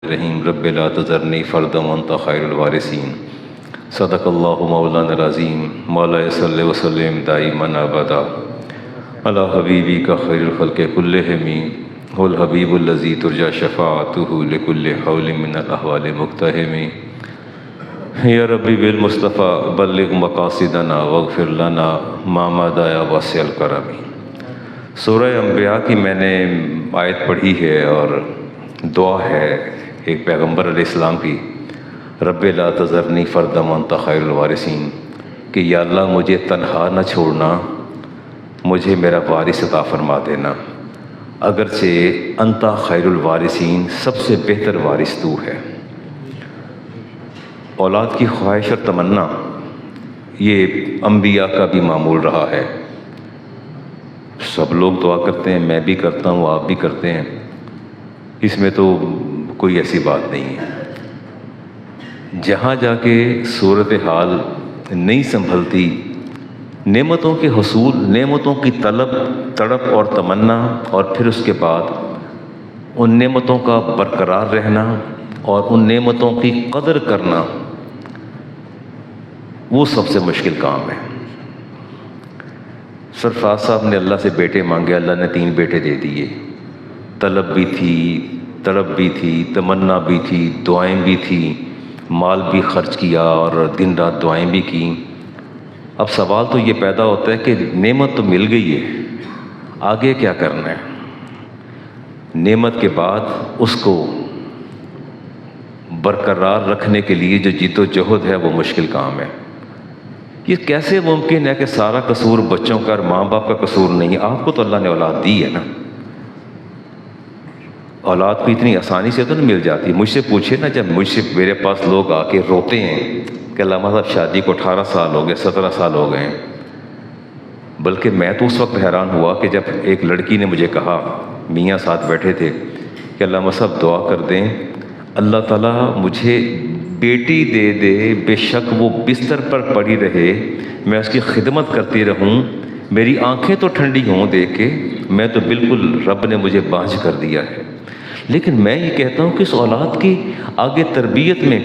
رحیم رب لا تذرنی فردا وانت خیر الوارثین صدق اللہ مولانا العظیم مولا صلی وسلم دائما ابدا علی حبیبی کا خیر الخلق کلہم هو الحبیب الذی ترجى شفاعته لكل حول من الاحوال مقتحم یا ربی بالمصطفیٰ بلغ مقاصدنا واغفر لنا ما مضى یا واسع الکرم۔ سورہ انبیاء کی میں نے آیت پڑھی ہے اور دعا ہے ایک پیغمبر علیہ السلام کی، رب لا تذرنی فردا وانت خیر الوارثین، کہ یا اللہ مجھے تنہا نہ چھوڑنا، مجھے میرا وارث عطا فرما دینا، اگرچہ انت خیر الوارثین، سب سے بہتر وارث تو ہے۔ اولاد کی خواہش اور تمنا یہ انبیاء کا بھی معمول رہا ہے، سب لوگ دعا کرتے ہیں، میں بھی کرتا ہوں، آپ بھی کرتے ہیں، اس میں تو کوئی ایسی بات نہیں ہے۔ جہاں جا کے صورتحال نہیں سنبھلتی، نعمتوں کے حصول، نعمتوں کی طلب، تڑپ اور تمنا، اور پھر اس کے بعد ان نعمتوں کا برقرار رہنا اور ان نعمتوں کی قدر کرنا، وہ سب سے مشکل کام ہے۔ سرفراز صاحب نے اللہ سے بیٹے مانگے، اللہ نے 3 بیٹے دے دیے۔ طلب بھی تھی، تڑپ بھی تھی، تمنا بھی تھی، دعائیں بھی تھیں، مال بھی خرچ کیا اور دن رات دعائیں بھی کیں۔ اب سوال تو یہ پیدا ہوتا ہے کہ نعمت تو مل گئی ہے، آگے کیا کرنا ہے؟ نعمت کے بعد اس کو برقرار رکھنے کے لیے جو جد و جہد ہے وہ مشکل کام ہے۔ یہ کیسے ممکن ہے کہ سارا قصور بچوں کا اور ماں باپ کا قصور نہیں؟ آپ کو تو اللہ نے اولاد دی ہے نا، اولاد کو اتنی آسانی سے تو نہیں مل جاتی۔ مجھ سے پوچھے نا، جب مجھ سے میرے پاس لوگ آ کے روتے ہیں کہ علامہ صاحب شادی کو 18 سال ہو گئے، 17 سال ہو گئے ہیں، بلکہ میں تو اس وقت حیران ہوا کہ جب ایک لڑکی نے مجھے کہا، میاں ساتھ بیٹھے تھے، کہ علامہ صاحب دعا کر دیں اللہ تعالیٰ مجھے بیٹی دے دے، بے شک وہ بستر پر پڑی رہے، میں اس کی خدمت کرتی رہوں، میری آنکھیں تو ٹھنڈی ہوں دیکھ کے، میں تو بالکل رب نے مجھے بانجھ کر دیا ہے۔ لیکن میں یہ کہتا ہوں کہ اس اولاد کی آگے تربیت میں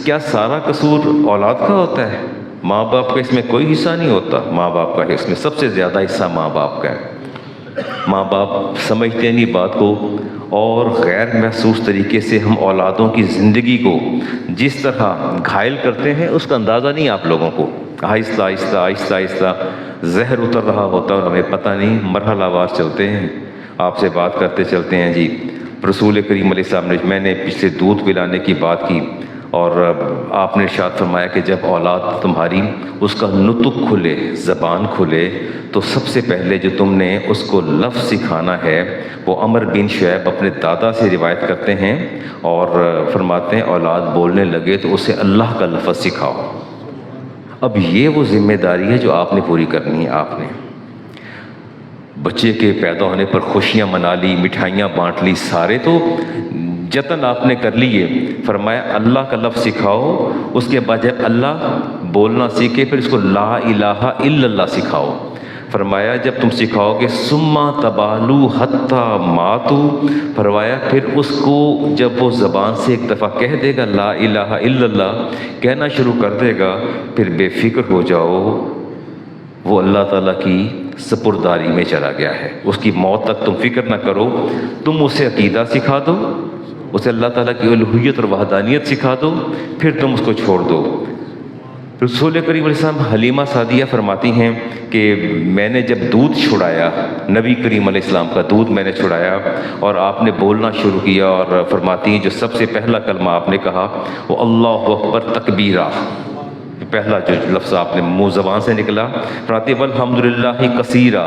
کیا سارا قصور اولاد کا ہوتا ہے؟ ماں باپ کا اس میں کوئی حصہ نہیں ہوتا؟ ماں باپ کا اس میں سب سے زیادہ حصہ ماں باپ کا ہے۔ ماں باپ سمجھتے نہیں بات کو، اور غیر محسوس طریقے سے ہم اولادوں کی زندگی کو جس طرح گھائل کرتے ہیں اس کا اندازہ نہیں آپ لوگوں کو۔ آہستہ آہستہ آہستہ آہستہ زہر اتر رہا ہوتا ہے اور ہمیں پتہ نہیں، مرحلہ وار چلتے ہیں، آپ سے بات کرتے چلتے ہیں۔ جی رسول کریم علیہ السلام نے، میں نے پچھلے دودھ پلانے کی بات کی، اور آپ نے ارشاد فرمایا کہ جب اولاد تمہاری اس کا نطق کھلے، زبان کھلے، تو سب سے پہلے جو تم نے اس کو لفظ سکھانا ہے وہ عمر بن شعیب اپنے دادا سے روایت کرتے ہیں اور فرماتے ہیں اولاد بولنے لگے تو اسے اللہ کا لفظ سکھاؤ۔ اب یہ وہ ذمہ داری ہے جو آپ نے پوری کرنی ہے۔ آپ نے بچے کے پیدا ہونے پر خوشیاں منا لی، مٹھائیاں بانٹ لی، سارے تو جتن آپ نے کر لیے۔ فرمایا اللہ کا لفظ سکھاؤ، اس کے بعد جب اللہ بولنا سیکھے پھر اس کو لا الہ الا اللہ سکھاؤ۔ فرمایا جب تم سکھاؤ گے سما تبالو حتی ماتو، فرمایا پھر اس کو جب وہ زبان سے ایک دفعہ کہہ دے گا لا الہ الا اللہ، کہنا شروع کر دے گا، پھر بے فکر ہو جاؤ، وہ اللہ تعالیٰ کی سپرداری میں چلا گیا ہے، اس کی موت تک تم فکر نہ کرو، تم اسے عقیدہ سکھا دو، اسے اللہ تعالیٰ کی الوہیت اور وحدانیت سکھا دو، پھر تم اس کو چھوڑ دو۔ رسول کریم علیہ السلام، حلیمہ سعدیہ فرماتی ہیں کہ میں نے جب دودھ چھڑایا، نبی کریم علیہ السلام کا دودھ میں نے چھڑایا اور آپ نے بولنا شروع کیا، اور فرماتی ہیں جو سب سے پہلا کلمہ آپ نے کہا وہ اللہ اکبر تکبیرہ، پہلا جو لفظ آپ نے منہ زبان سے نکلا، فرماتی ہے الحمدللہ کثیرہ۔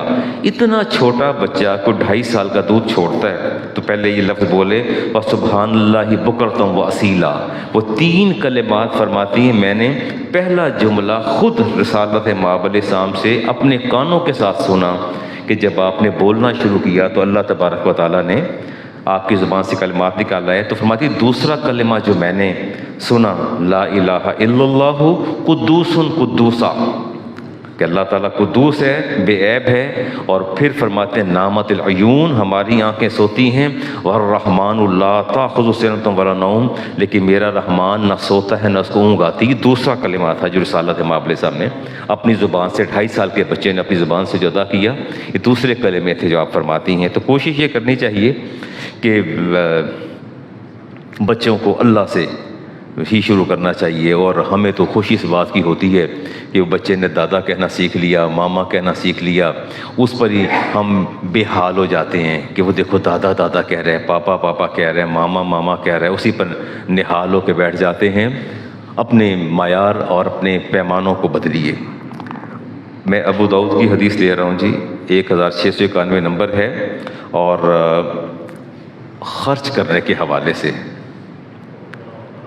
اتنا چھوٹا بچہ کو 2.5 سال کا دودھ چھوڑتا ہے تو پہلے یہ لفظ بولے وسبحان اللہ بکرتم واسیلا، وہ 3 کلمات فرماتی ہیں میں نے پہلا جملہ خود رسالت مآب علیہ السلام سے اپنے کانوں کے ساتھ سنا کہ جب آپ نے بولنا شروع کیا تو اللہ تبارک و تعالیٰ نے آپ کی زبان سے کلمات نکالا ہے۔ تو فرماتی دوسرا کلمہ جو میں نے سنا لا الہ الا اللہ قدوس قدوسا، کہ اللہ تعالیٰ قدوس ہے، بے عیب ہے، اور پھر فرماتے ہیں نامت العیون، ہماری آنکھیں سوتی ہیں، والرحمن لا تاخذ سنۃ ولا نوم، لیکن میرا رحمان نہ سوتا ہے نہ اس کو اونگ آتی۔ یہ دوسرا کلمہ تھا جو رسالت امام علیہ السلام نے اپنی زبان سے، 2.5 سال کے بچے نے اپنی زبان سے جو ادا کیا، یہ دوسرے کلمے تھے جو آپ فرماتی ہیں۔ تو کوشش یہ کرنی چاہیے کہ بچوں کو اللہ سے ہی شروع کرنا چاہیے، اور ہمیں تو خوشی اس بات کی ہوتی ہے کہ وہ بچے نے دادا کہنا سیکھ لیا، ماما کہنا سیکھ لیا، اس پر ہی ہم بے حال ہو جاتے ہیں کہ وہ دیکھو دادا دادا کہہ رہے ہیں، پاپا پاپا کہہ رہے ہیں، ماما ماما کہہ رہے ہیں، اسی پر نہال ہو کے بیٹھ جاتے ہیں۔ اپنے معیار اور اپنے پیمانوں کو بدلیے۔ میں ابو داؤد کی حدیث لے رہا ہوں جی، 1691 نمبر ہے، اور خرچ کرنے کے حوالے سے،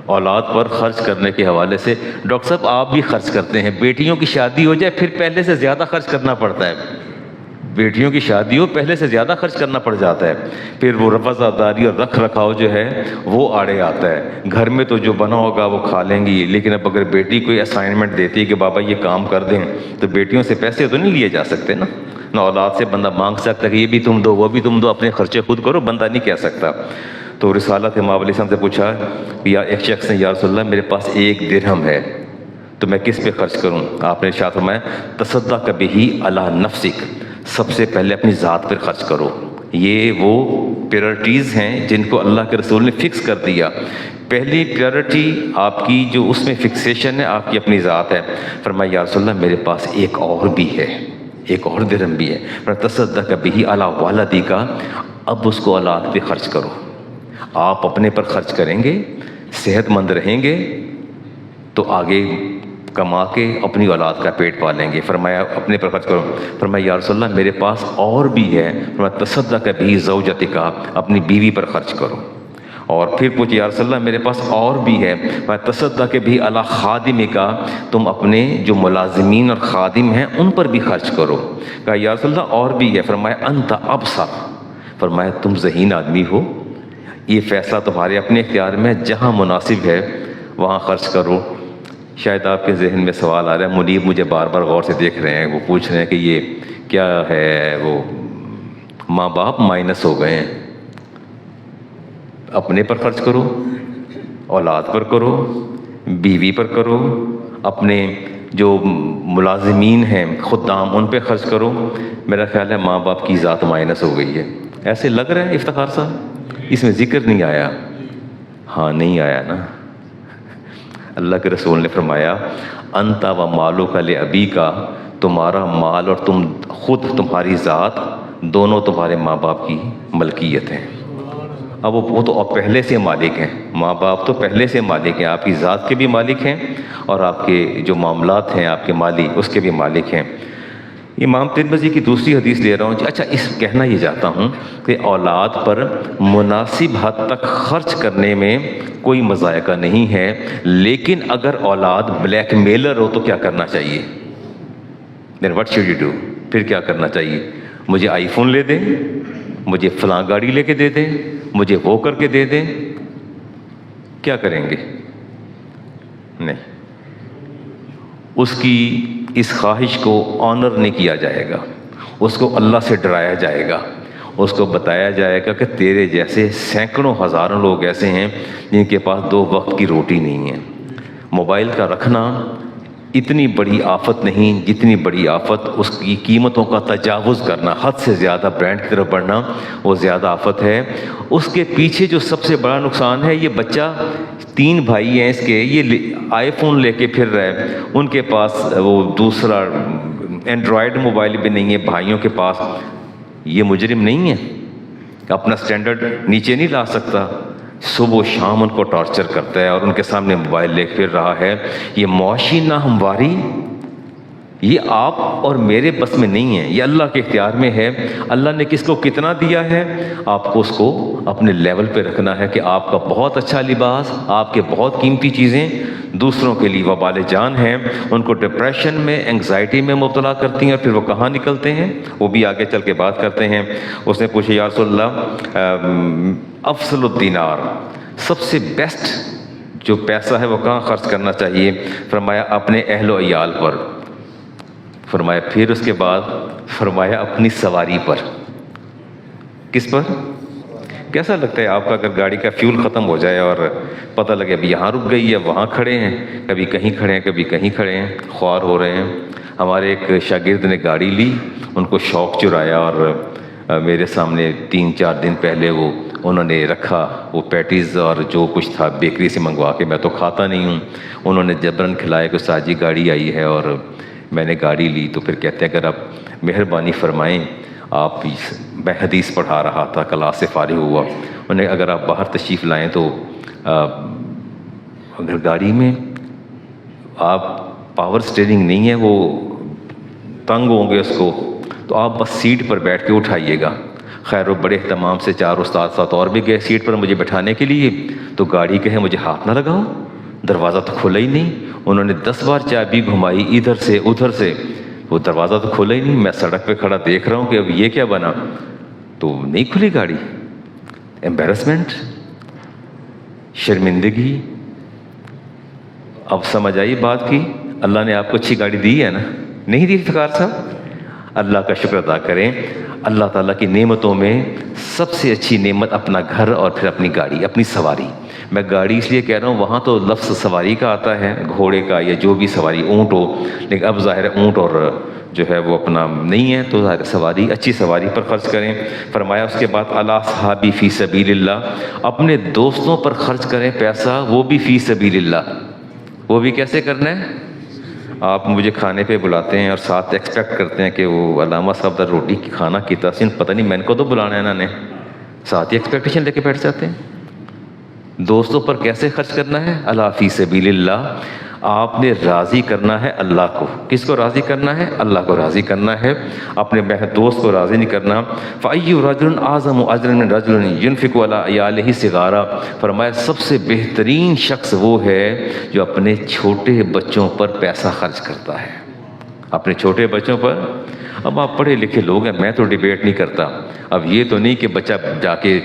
اولاد پر خرچ کرنے کے حوالے سے، ڈاکٹر صاحب آپ بھی خرچ کرتے ہیں، بیٹیوں کی شادی ہو جائے پھر پہلے سے زیادہ خرچ کرنا پڑتا ہے، بیٹیوں کی شادی ہو پہلے سے زیادہ خرچ کرنا پڑ جاتا ہے، پھر وہ رفع داری اور رکھ رکھاؤ جو ہے وہ آڑے آتا ہے۔ گھر میں تو جو بنا ہوگا وہ کھا لیں گی، لیکن اب اگر بیٹی کوئی اسائنمنٹ دیتی ہے کہ بابا یہ کام کر دیں، تو بیٹیوں سے پیسے تو نہیں لیے جا سکتے نا، نہ اولاد سے بندہ مانگ سکتا کہ یہ بھی تم دو وہ بھی تم دو، اپنے خرچے خود کرو، بندہ نہیں کہہ سکتا۔ تو رسالت امام علیہ السلام سے پوچھا، یا ایک شخص نے، یا رسول اللہ میرے پاس 1 درہم ہے تو میں کس پہ خرچ کروں؟ آپ نے ارشاد فرمایا تصدق بہ علی نفسک، سب سے پہلے اپنی ذات پر خرچ کرو۔ یہ وہ پریورٹیز ہیں جن کو اللہ کے رسول نے فکس کر دیا۔ پہلی پریورٹی آپ کی جو اس میں فکسیشن ہے آپ کی اپنی ذات ہے۔ فرمایا یا رسول اللہ میرے پاس ایک اور بھی ہے، ایک اور درہم بھی ہے۔ فرمایا تصدق بہ علی والدیک، اب اس کو اولاد پہ خرچ کرو۔ آپ اپنے پر خرچ کریں گے، صحت مند رہیں گے تو آگے کما کے اپنی اولاد کا پیٹ پالیں گے۔ فرمایا اپنے پر خرچ کرو۔ فرمایا یا رسول اللہ میرے پاس اور بھی ہے۔ فرمایا تصدق بہ زوجتک، اپنی بیوی پر خرچ کرو۔ اور پھر پوچھے یا رسول اللہ میرے پاس اور بھی ہے۔ فرمایا تصدق بہ علی خادمک، تم اپنے جو ملازمین اور خادم ہیں ان پر بھی خرچ کرو۔ کہا یا رسول اللہ اور بھی ہے۔ فرمایا انت ابصر، فرمایا تم ذہین آدمی ہو، یہ فیصلہ تمہارے اپنے اختیار میں، جہاں مناسب ہے وہاں خرچ کرو۔ شاید آپ کے ذہن میں سوال آ رہا ہے، منیب مجھے بار بار غور سے دیکھ رہے ہیں، وہ پوچھ رہے ہیں کہ یہ کیا ہے، وہ ماں باپ مائنس ہو گئے ہیں۔ اپنے پر خرچ کرو، اولاد پر کرو، بیوی پر کرو، اپنے جو ملازمین ہیں خدام ان پہ خرچ کرو۔ میرا خیال ہے ماں باپ کی ذات مائنس ہو گئی ہے۔ ایسے لگ رہا ہے افتخار صاحب، اس میں ذکر نہیں آیا؟ ہاں نہیں آیا نا۔ اللہ کے رسول نے فرمایا انت و مالک لابیک، تمہارا مال اور تم خود، تمہاری ذات، دونوں تمہارے ماں باپ کی ملکیت ہیں۔ اب وہ تو پہلے سے مالک ہیں، ماں باپ تو پہلے سے مالک ہیں، آپ کی ذات کے بھی مالک ہیں اور آپ کے جو معاملات ہیں آپ کے مالی اس کے بھی مالک ہیں۔ امام ترمذی کی دوسری حدیث لے رہا ہوں۔ اچھا، اس کہنا یہ چاہتا ہوں کہ اولاد پر مناسب حد تک خرچ کرنے میں کوئی مضائقہ نہیں ہے، لیکن اگر اولاد بلیک میلر ہو تو کیا کرنا چاہیے؟ then what should you do؟ پھر کیا کرنا چاہیے؟ مجھے آئی فون لے دیں، مجھے فلاں گاڑی لے کے دے دیں، مجھے وہ کر کے دے دیں، کیا کریں گے؟ نہیں، اس کی اس خواہش کو آنر نہیں کیا جائے گا، اس کو اللہ سے ڈرایا جائے گا، اس کو بتایا جائے گا کہ تیرے جیسے سینکڑوں ہزاروں لوگ ایسے ہیں جن کے پاس 2 وقت کی روٹی نہیں ہے۔ موبائل کا رکھنا اتنی بڑی آفت نہیں جتنی بڑی آفت اس کی قیمتوں کا تجاوز کرنا، حد سے زیادہ برانڈ کی طرف بڑھنا، وہ زیادہ آفت ہے۔ اس کے پیچھے جو سب سے بڑا نقصان ہے، یہ بچہ 3 بھائی ہیں اس کے، یہ آئی فون لے کے پھر رہے، ان کے پاس وہ دوسرا اینڈرائڈ موبائل بھی نہیں ہے بھائیوں کے پاس۔ یہ مجرم نہیں ہے، اپنا سٹینڈرڈ نیچے نہیں لا سکتا، صبح و شام ان کو ٹارچر کرتا ہے اور ان کے سامنے موبائل لے پھر رہا ہے۔ یہ معاشی ناہمواری، یہ آپ اور میرے بس میں نہیں ہے، یہ اللہ کے اختیار میں ہے۔ اللہ نے کس کو کتنا دیا ہے، آپ کو اس کو اپنے لیول پہ رکھنا ہے کہ آپ کا بہت اچھا لباس، آپ کے بہت قیمتی چیزیں دوسروں کے لیے وبال جان ہیں، ان کو ڈپریشن میں، انگزائٹی میں مبتلا کرتی ہیں، اور پھر وہ کہاں نکلتے ہیں، وہ بھی آگے چل کے بات کرتے ہیں۔ اس نے پوچھا یا رسول اللہ افضل الدینار، سب سے بیسٹ جو پیسہ ہے وہ کہاں خرچ کرنا چاہیے؟ فرمایا اپنے اہل و عیال پر۔ فرمایا پھر اس کے بعد فرمایا اپنی سواری پر. کس پر؟ کیسا لگتا ہے آپ کا اگر گاڑی کا فیول ختم ہو جائے اور پتہ لگے ابھی یہاں رک گئی ہے، وہاں کھڑے ہیں، کبھی کہیں کھڑے ہیں، کبھی کہیں کھڑے ہیں، خوار ہو رہے ہیں. ہمارے ایک شاگرد نے گاڑی لی، ان کو شوق چرایا اور میرے سامنے 3-4 دن پہلے انہوں نے رکھا وہ پیٹیز اور جو کچھ تھا بیکری سے منگوا کے. میں تو کھاتا نہیں ہوں، انہوں نے جبراً کھلایا کہ استاد جی گاڑی آئی ہے اور میں نے گاڑی لی. تو پھر کہتے ہیں اگر آپ مہربانی فرمائیں، میں حدیث پڑھا رہا تھا، کلاس سے فارغ ہوا، انہیں اگر آپ باہر تشریف لائیں تو اگر گاڑی میں آپ پاور سٹیئرنگ نہیں ہے، وہ تنگ ہوں گے اس کو، تو آپ بس سیٹ پر بیٹھ کے اٹھائیے گا. خیر وہ بڑے اہتمام سے 4 استاد ساتھ اور بھی گئے سیٹ پر مجھے بٹھانے کے لیے. تو گاڑی کہے مجھے ہاتھ نہ لگاؤ، دروازہ تو کھلا ہی نہیں. انہوں نے 10 بار چابی گھمائی ادھر سے ادھر سے، وہ دروازہ تو کھلا ہی نہیں. میں سڑک پہ کھڑا دیکھ رہا ہوں کہ اب یہ کیا بنا، تو نہیں کھلی گاڑی. ایمبیرسمنٹ، شرمندگی. اب سمجھ آئی بات کی. اللہ نے آپ کو اچھی گاڑی دی ہے نا؟ نہیں دی فقار صاحب؟ اللہ کا شکر ادا کریں. اللہ تعالیٰ کی نعمتوں میں سب سے اچھی نعمت اپنا گھر اور پھر اپنی گاڑی، اپنی سواری. میں گاڑی اس لیے کہہ رہا ہوں، وہاں تو لفظ سواری کا آتا ہے، گھوڑے کا یا جو بھی سواری، اونٹ ہو، لیکن اب ظاہر ہے اونٹ اور جو ہے وہ اپنا نہیں ہے، تو ظاہر سواری، اچھی سواری پر خرچ کریں. فرمایا اس کے بعد علی صحابی فی سبیل اللہ، اپنے دوستوں پر خرچ کریں پیسہ، وہ بھی فی سبیل اللہ. وہ بھی کیسے کرنا ہے؟ آپ مجھے کھانے پہ بلاتے ہیں اور ساتھ ایکسپیکٹ کرتے ہیں کہ وہ علامہ صاحب در روٹی کی کھانا کی تحسین، پتہ نہیں میں ان کو تو بلانا ہے انہوں نے، ساتھ ہی ایکسپیکٹیشن لے کے بیٹھ جاتے ہیں. دوستوں پر کیسے خرچ کرنا ہے؟ اللہ فی سبیل اللہ. آپ نے راضی کرنا ہے اللہ کو. کس کو راضی کرنا ہے؟ اللہ کو راضی کرنا ہے، اپنے دوست کو راضی نہیں کرنا. فَأَيُّ رَجُلٍ أَعْظَمُ أَجْرًا مِنْ رَجُلٍ يُنْفِقُ عَلَىٰ عِيَالِهِ صِغَارًا. فرمایا سب سے بہترین شخص وہ ہے جو اپنے چھوٹے بچوں پر پیسہ خرچ کرتا ہے. اپنے چھوٹے بچوں پر. اب آپ پڑھے لکھے لوگ ہیں، میں تو ڈیبیٹ نہیں کرتا. اب یہ تو نہیں کہ بچہ جا کے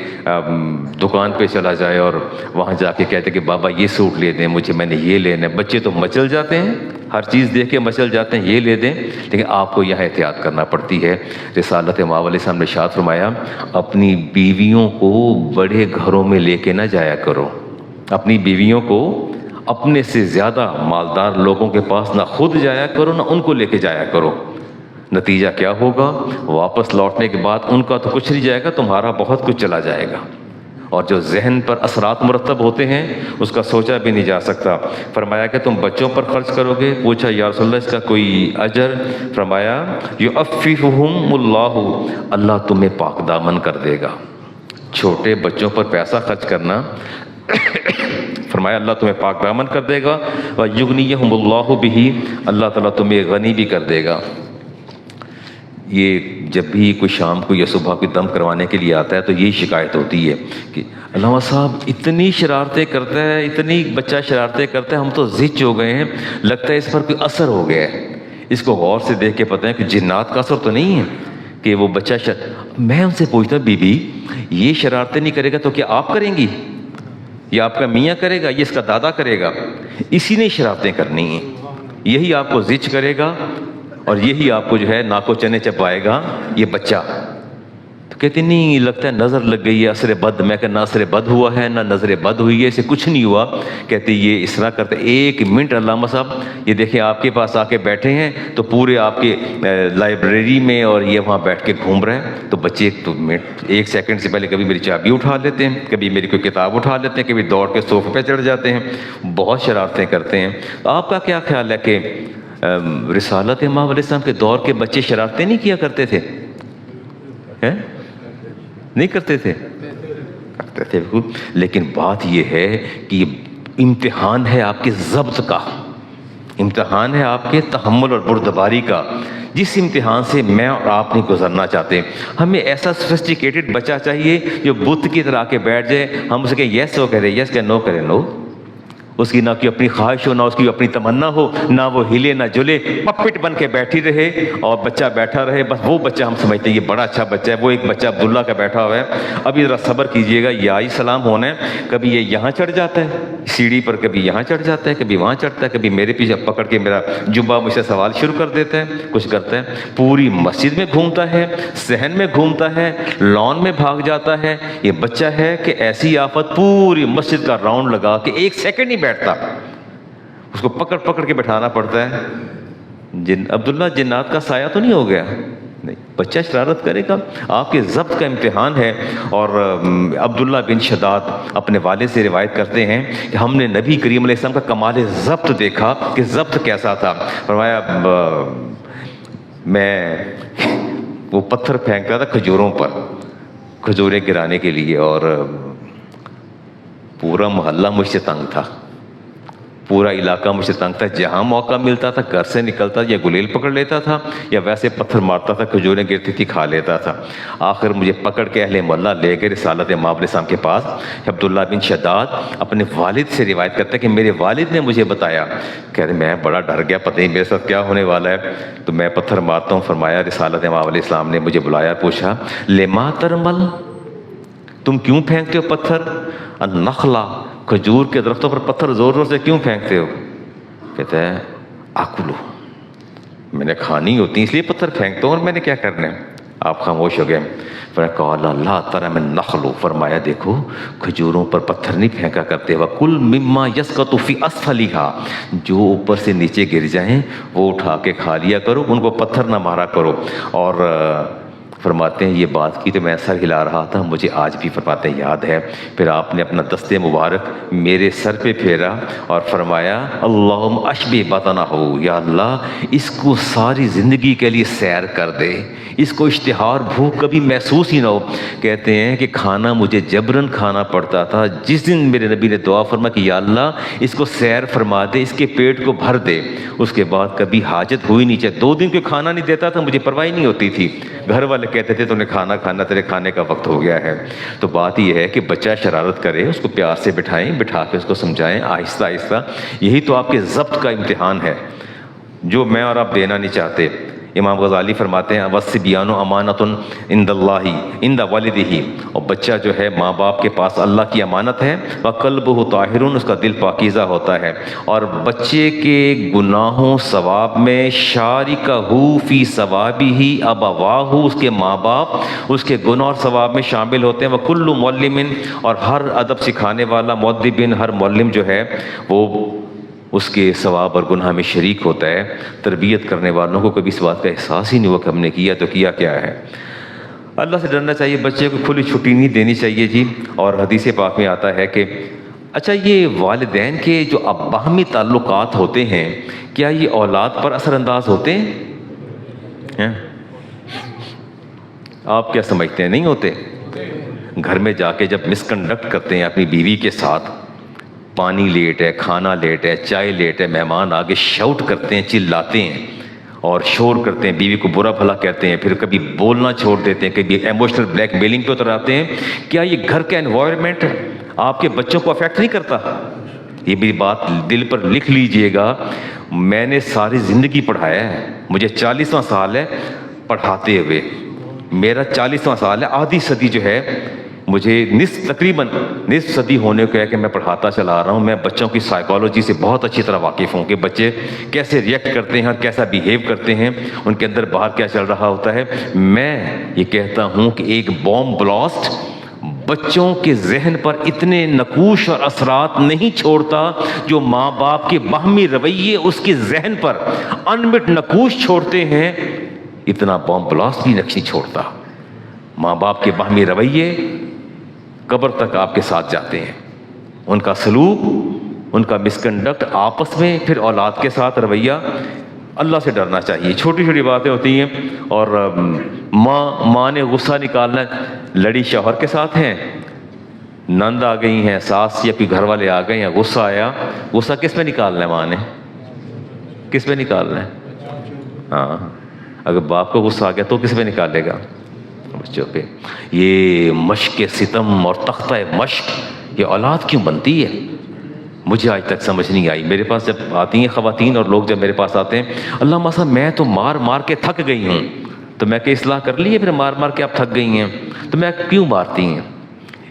دکان پہ چلا جائے اور وہاں جا کے کہتے کہ بابا یہ سوٹ لے دیں مجھے، میں نے یہ لینا ہے. بچے تو مچل جاتے ہیں، ہر چیز دیکھ کے مچل جاتے ہیں، یہ لے دیں. لیکن آپ کو یہاں احتیاط کرنا پڑتی ہے. رسالت مآب علیہ السلام نے ارشاد فرمایا اپنی بیویوں کو بڑے گھروں میں لے کے نہ جایا کرو. اپنی بیویوں کو اپنے سے زیادہ مالدار لوگوں کے پاس نہ خود جایا کرو، نہ ان کو لے کے جایا کرو. نتیجہ کیا ہوگا؟ واپس لوٹنے کے بعد ان کا تو کچھ نہیں جائے گا، تمہارا بہت کچھ چلا جائے گا. اور جو ذہن پر اثرات مرتب ہوتے ہیں اس کا سوچا بھی نہیں جا سکتا. فرمایا کہ تم بچوں پر خرچ کرو گے. پوچھا یا رسول اللہ اس کا کوئی اجر؟ فرمایا یعففہم اللہ، اللہ تمہیں پاک دامن کر دے گا. چھوٹے بچوں پر پیسہ خرچ کرنا فرمایا اللہ تمہیں پاک دامن کر دے گا. وَيُغْنِيَهُمُ اللَّهُ بِهِ، اللہ تعالیٰ تمہیں غنی بھی کر دے گا. یہ جب بھی کوئی شام کو یا صبح کو دم کروانے کے لیے آتا ہے تو یہی شکایت ہوتی ہے کہ علامہ صاحب اتنی شرارتیں کرتا ہے، اتنی بچہ شرارتیں کرتا ہے، ہم تو زچ ہو گئے ہیں، لگتا ہے اس پر کوئی اثر ہو گیا ہے. اس کو غور سے دیکھ کے پتہ ہے کہ جنات کا اثر تو نہیں ہے کہ وہ بچہ میں ان سے پوچھتا بی بی یہ شرارتیں نہیں کرے گا تو کیا آپ کریں گی؟ یا آپ کا میاں کرے گا؟ یہ اس کا دادا کرے گا؟ اسی نے شرارتیں کرنی ہیں، یہی آپ کو زچ کرے گا اور یہی آپ کو جو ہے ناکو چنے چپائے گا یہ بچہ. تو کہتے نہیں لگتا ہے نظر لگ گئی ہے، اثر بد. میں کہ نہ اثر بد ہوا ہے نہ نظر بد ہوئی ہے، اسے کچھ نہیں ہوا. کہتے یہ اس طرح کرتے. 1 منٹ علامہ صاحب یہ دیکھیں آپ کے پاس آ کے بیٹھے ہیں تو پورے آپ کے لائبریری میں اور یہ وہاں بیٹھ کے گھوم رہے ہیں. تو بچے تو 1 سیکنڈ سے پہلے کبھی میری چابی اٹھا لیتے ہیں، کبھی میری کوئی کتاب اٹھا لیتے ہیں، کبھی دوڑ کے صوفے پہ چڑھ جاتے ہیں، بہت شرارتیں کرتے ہیں. آپ کا کیا خیال ہے کہ رسالت امام علیہ السلام کے دور کے بچے شرارتیں نہیں کیا کرتے تھے؟ نہیں کرتے تھے؟ کرتے تھے بالکل. لیکن بات یہ ہے کہ امتحان ہے آپ کے ضبط کا، امتحان ہے آپ کے تحمل اور بردباری کا، جس امتحان سے میں اور آپ نہیں گزرنا چاہتے. ہمیں ایسا سوفسٹیکیٹڈ بچہ چاہیے جو بت کی طرح کے بیٹھ جائے، ہم اسے کہیں یس وہ کہہ رہے یس، کہ نو کرے نو. اس کی نہ کوئی اپنی خواہش ہو، نہ اس کی اپنی تمنا ہو، نہ وہ ہلے نہ جلے، پپٹ بن کے بیٹھی رہے اور بچہ بیٹھا رہے. بس وہ بچہ ہم سمجھتے ہیں یہ بڑا اچھا بچہ ہے. وہ ایک بچہ عبداللہ کا بیٹھا ہوا ہے. ابھی ذرا صبر کیجئے گا، یہ آئی سلام ہونا ہے، کبھی یہ یہاں چڑھ جاتا ہے سیڑھی پر، کبھی یہاں چڑھ جاتا ہے، کبھی وہاں چڑھتا ہے، کبھی میرے پیچھے پکڑ کے میرا جبہ مجھ سے سوال شروع کر دیتا ہے، کچھ کرتا ہے. پوری مسجد میں گھومتا ہے، صحن میں گھومتا ہے، لان میں بھاگ جاتا ہے. یہ بچہ ہے کہ ایسی آفت، پوری مسجد کا راؤنڈ لگا کے ایک سیکنڈ نہیں بیٹھتا، اس کو پکڑ پکڑ کے بٹھانا پڑتا ہے. عبداللہ جنات کا سایہ تو نہیں ہو گیا؟ نہیں. بچہ شرارت کرے گا، آپ کے ضبط کا امتحان ہے. اور عبداللہ بن شداد اپنے والد سے روایت کرتے ہیں کہ ہم نے نبی کریم علیہ السلام کا کمال ضبط دیکھا کہ ضبط کیسا تھا. فرمایا میں وہ پتھر پھینکتا تھا کھجوروں پر، کھجوریں گرانے کے لیے، اور پورا محلہ مجھ سے تنگ تھا، پورا علاقہ مجھ سے تنگ تھا. جہاں موقع ملتا تھا گھر سے نکلتا یا گلیل پکڑ لیتا تھا یا ویسے پتھر مارتا تھا، کھجوریں گرتی تھی کھا لیتا تھا. آخر مجھے پکڑ کے اہل محلہ لے گئے رسالت مآب علیہ السلام کے پاس. عبداللہ بن شداد اپنے والد سے روایت کرتا ہے کہ میرے والد نے مجھے بتایا، کہہ رہے میں بڑا ڈر گیا، پتہ نہیں میرے ساتھ کیا ہونے والا ہے، تو میں پتھر مارتا ہوں. فرمایا رسالت مآب علیہ السلام نے مجھے بلایا، پوچھا لما ترمل، تم کیوں پھینکتے ہو پتھر؟ النخلا، کھجور کے درختوں پر پتھر زور زور سے کیوں پھینکتے ہو؟ کہتا ہے آکلو، میں نے کھانی ہوتی اس لیے پتھر پھینکتا ہوں، اور میں نے کیا کرنا ہے. آپ خاموش ہو گئے. قال لا ترم النخل، فرمایا دیکھو کھجوروں پر پتھر نہیں پھینکا کرتے. وکل مما یسقط فی اسفلها، جو اوپر سے نیچے گر جائیں وہ اٹھا کے کھا لیا کرو، ان کو پتھر نہ مارا کرو. اور فرماتے ہیں یہ بات کی تو میں سر ہلا رہا تھا، مجھے آج بھی فرماتے ہیں یاد ہے. پھر آپ نے اپنا دستے مبارک میرے سر پہ پھیرا اور فرمایا اللہم اشبہ بطنہ، یا اللہ اس کو ساری زندگی کے لیے سیر کر دے، اس کو اشتہار بھوک کبھی محسوس ہی نہ ہو. کہتے ہیں کہ کھانا مجھے جبرن کھانا پڑتا تھا. جس دن میرے نبی نے دعا فرمایا کہ یا اللہ اس کو سیر فرما دے، اس کے پیٹ کو بھر دے، اس کے بعد کبھی حاجت ہوئی نہیں. چاہے 2 دن کوئی کھانا نہیں دیتا تھا مجھے پرواہ نہیں ہوتی تھی. گھر والے کہتے تھے تو نے کھانا کھانا، تیرے کھانے کا وقت ہو گیا ہے. تو بات یہ ہے کہ بچہ شرارت کرے اس کو پیار سے بٹھائیں، بٹھا کے اس کو سمجھائیں آہستہ آہستہ. یہی تو آپ کے ضبط کا امتحان ہے جو میں اور آپ دینا نہیں چاہتے. امام غزالی فرماتے ہیں والصبیان امانۃ عند اللہ عند والدہ، اور بچہ جو ہے ماں باپ کے پاس اللہ کی امانت ہے. وقلبہ طاہر، اس کا دل پاکیزہ ہوتا ہے. اور بچے کے گناہوں ثواب میں شارکہ فی ثوابہ ابواہ، اس کے ماں باپ اس کے گناہ اور ثواب میں شامل ہوتے ہیں. وکل معلم، اور ہر ادب سکھانے والا مؤدب، ہر معلم جو ہے وہ اس کے ثواب اور گناہ میں شریک ہوتا ہے. تربیت کرنے والوں کو کبھی اس بات کا احساس ہی نہیں ہوا کہ ہم نے کیا تو کیا کیا ہے. اللہ سے ڈرنا چاہیے، بچے کو کھلی چھٹی نہیں دینی چاہیے جی. اور حدیث پاک میں آتا ہے کہ اچھا یہ والدین کے جو باہمی تعلقات ہوتے ہیں کیا یہ اولاد پر اثر انداز ہوتے ہیں؟ آپ کیا سمجھتے ہیں نہیں ہوتے؟ گھر میں جا کے جب مس کنڈکٹ کرتے ہیں اپنی بیوی کے ساتھ، پانی لیٹ ہے، کھانا لیٹ ہے، چائے لیٹ ہے، مہمان آگے شاؤٹ کرتے ہیں، چلاتے ہیں اور شور کرتے ہیں، بیوی کو برا بھلا کہتے ہیں، پھر کبھی بولنا چھوڑ دیتے ہیں، کبھی ایموشنل بلیک میلنگ پہ اتر آتے ہیں، کیا یہ گھر کا انوائرمنٹ آپ کے بچوں کو افیکٹ نہیں کرتا؟ یہ میری بات دل پر لکھ لیجئے گا. میں نے ساری زندگی پڑھایا ہے، مجھے 40واں سال ہے پڑھاتے ہوئے، میرا 40واں سال ہے. آدھی صدی جو ہے مجھے تقریباً نصف صدی ہونے کو ہے کہ میں پڑھاتا چلا رہا ہوں. میں بچوں کی سائیکالوجی سے بہت اچھی طرح واقف ہوں کہ بچے کیسے ریئیکٹ کرتے ہیں، کیسا بیہیو کرتے ہیں، ان کے اندر باہر کیا چل رہا ہوتا ہے. میں یہ کہتا ہوں کہ ایک بوم بلاسٹ بچوں کے ذہن پر اتنے نقوش اور اثرات نہیں چھوڑتا جو ماں باپ کے باہمی رویے اس کے ذہن پر انمٹ نقوش چھوڑتے ہیں. اتنا بوم بلاسٹ بھی نہیں چھوڑتا. ماں باپ کے باہمی رویے قبر تک آپ کے ساتھ جاتے ہیں. ان کا سلوک، ان کا مسکنڈکٹ آپس میں، پھر اولاد کے ساتھ رویہ. اللہ سے ڈرنا چاہیے. چھوٹی چھوٹی باتیں ہوتی ہیں. اور ماں نے غصہ نکالنا، لڑی شوہر کے ساتھ ہیں، نند آ گئی ہیں، ساس یا کوئی گھر والے آ گئے ہیں، غصہ آیا، غصہ کس پہ نکالنا ہے؟ ماں نے کس پہ نکالنا ہے؟ ہاں، اگر باپ کو غصہ آ گیا تو کس پہ نکالے گا؟ بچوں پہ. یہ مشق ستم اور تختہ مشق یہ اولاد کیوں بنتی ہے؟ مجھے آج تک سمجھ نہیں آئی. میرے پاس جب آتی ہیں خواتین اور لوگ جب میرے پاس آتے ہیں, علامہ صاحب میں تو مار مار کے تھک گئی ہوں. تو میں کہ اصلاح کر لی ہے پھر مار مار کے آپ تھک گئی ہیں, تو میں کیوں مارتی ہیں؟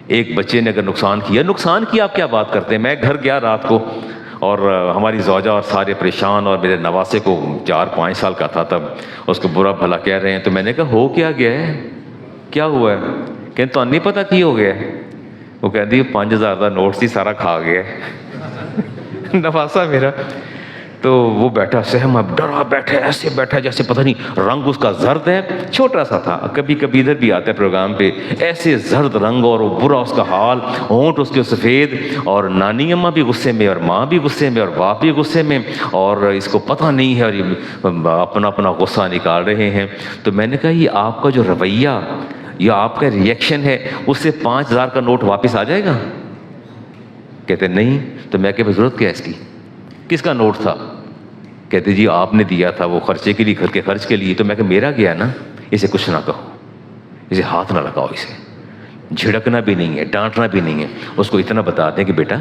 ایک بچے نے اگر نقصان کیا آپ کیا بات کرتے ہیں؟ میں گھر گیا رات کو اور ہماری زوجہ اور سارے پریشان, اور میرے نواسے کو 4-5 سال کا تھا تب, اس کو برا بھلا کہہ رہے ہیں. تو میں نے کہا ہو کیا گیا ہے, کیا ہوا ہے؟ کہ تو نہیں پتا کی ہو گیا ہے. وہ کہتی 5,000 کا نوٹ سی سارا کھا گیا نواسا میرا. تو وہ بیٹھا سہم, اب ڈرا بیٹھا, ایسے بیٹھا جیسے پتہ نہیں رنگ اس کا زرد ہے, چھوٹا سا تھا, کبھی کبھی ادھر بھی آتا ہے پروگرام پہ, ایسے زرد رنگ اور برا اس کا حال, ہونٹ اس کے سفید, اور نانی اماں بھی غصے میں, اور ماں بھی غصے میں, اور باپ بھی غصے میں, اور اس کو پتہ نہیں ہے, اور یہ اپنا اپنا غصہ نکال رہے ہیں. تو میں نے کہا یہ آپ کا جو رویہ یا آپ کا ریئیکشن ہے اس سے 5,000 کا نوٹ واپس آ جائے گا؟ کہتے نہیں. تو میں کہ ضرورت کیا اس کی, کس کا نوٹ تھا؟ کہتے جی آپ نے دیا تھا وہ خرچے کے لیے, گھر کے خرچ کے لیے. تو میں کہ میرا گیا نا, اسے کچھ نہ کہو, اسے ہاتھ نہ لگاؤ, اسے جھڑکنا بھی نہیں ہے, ڈانٹنا بھی نہیں ہے. اس کو اتنا بتا دیں کہ بیٹا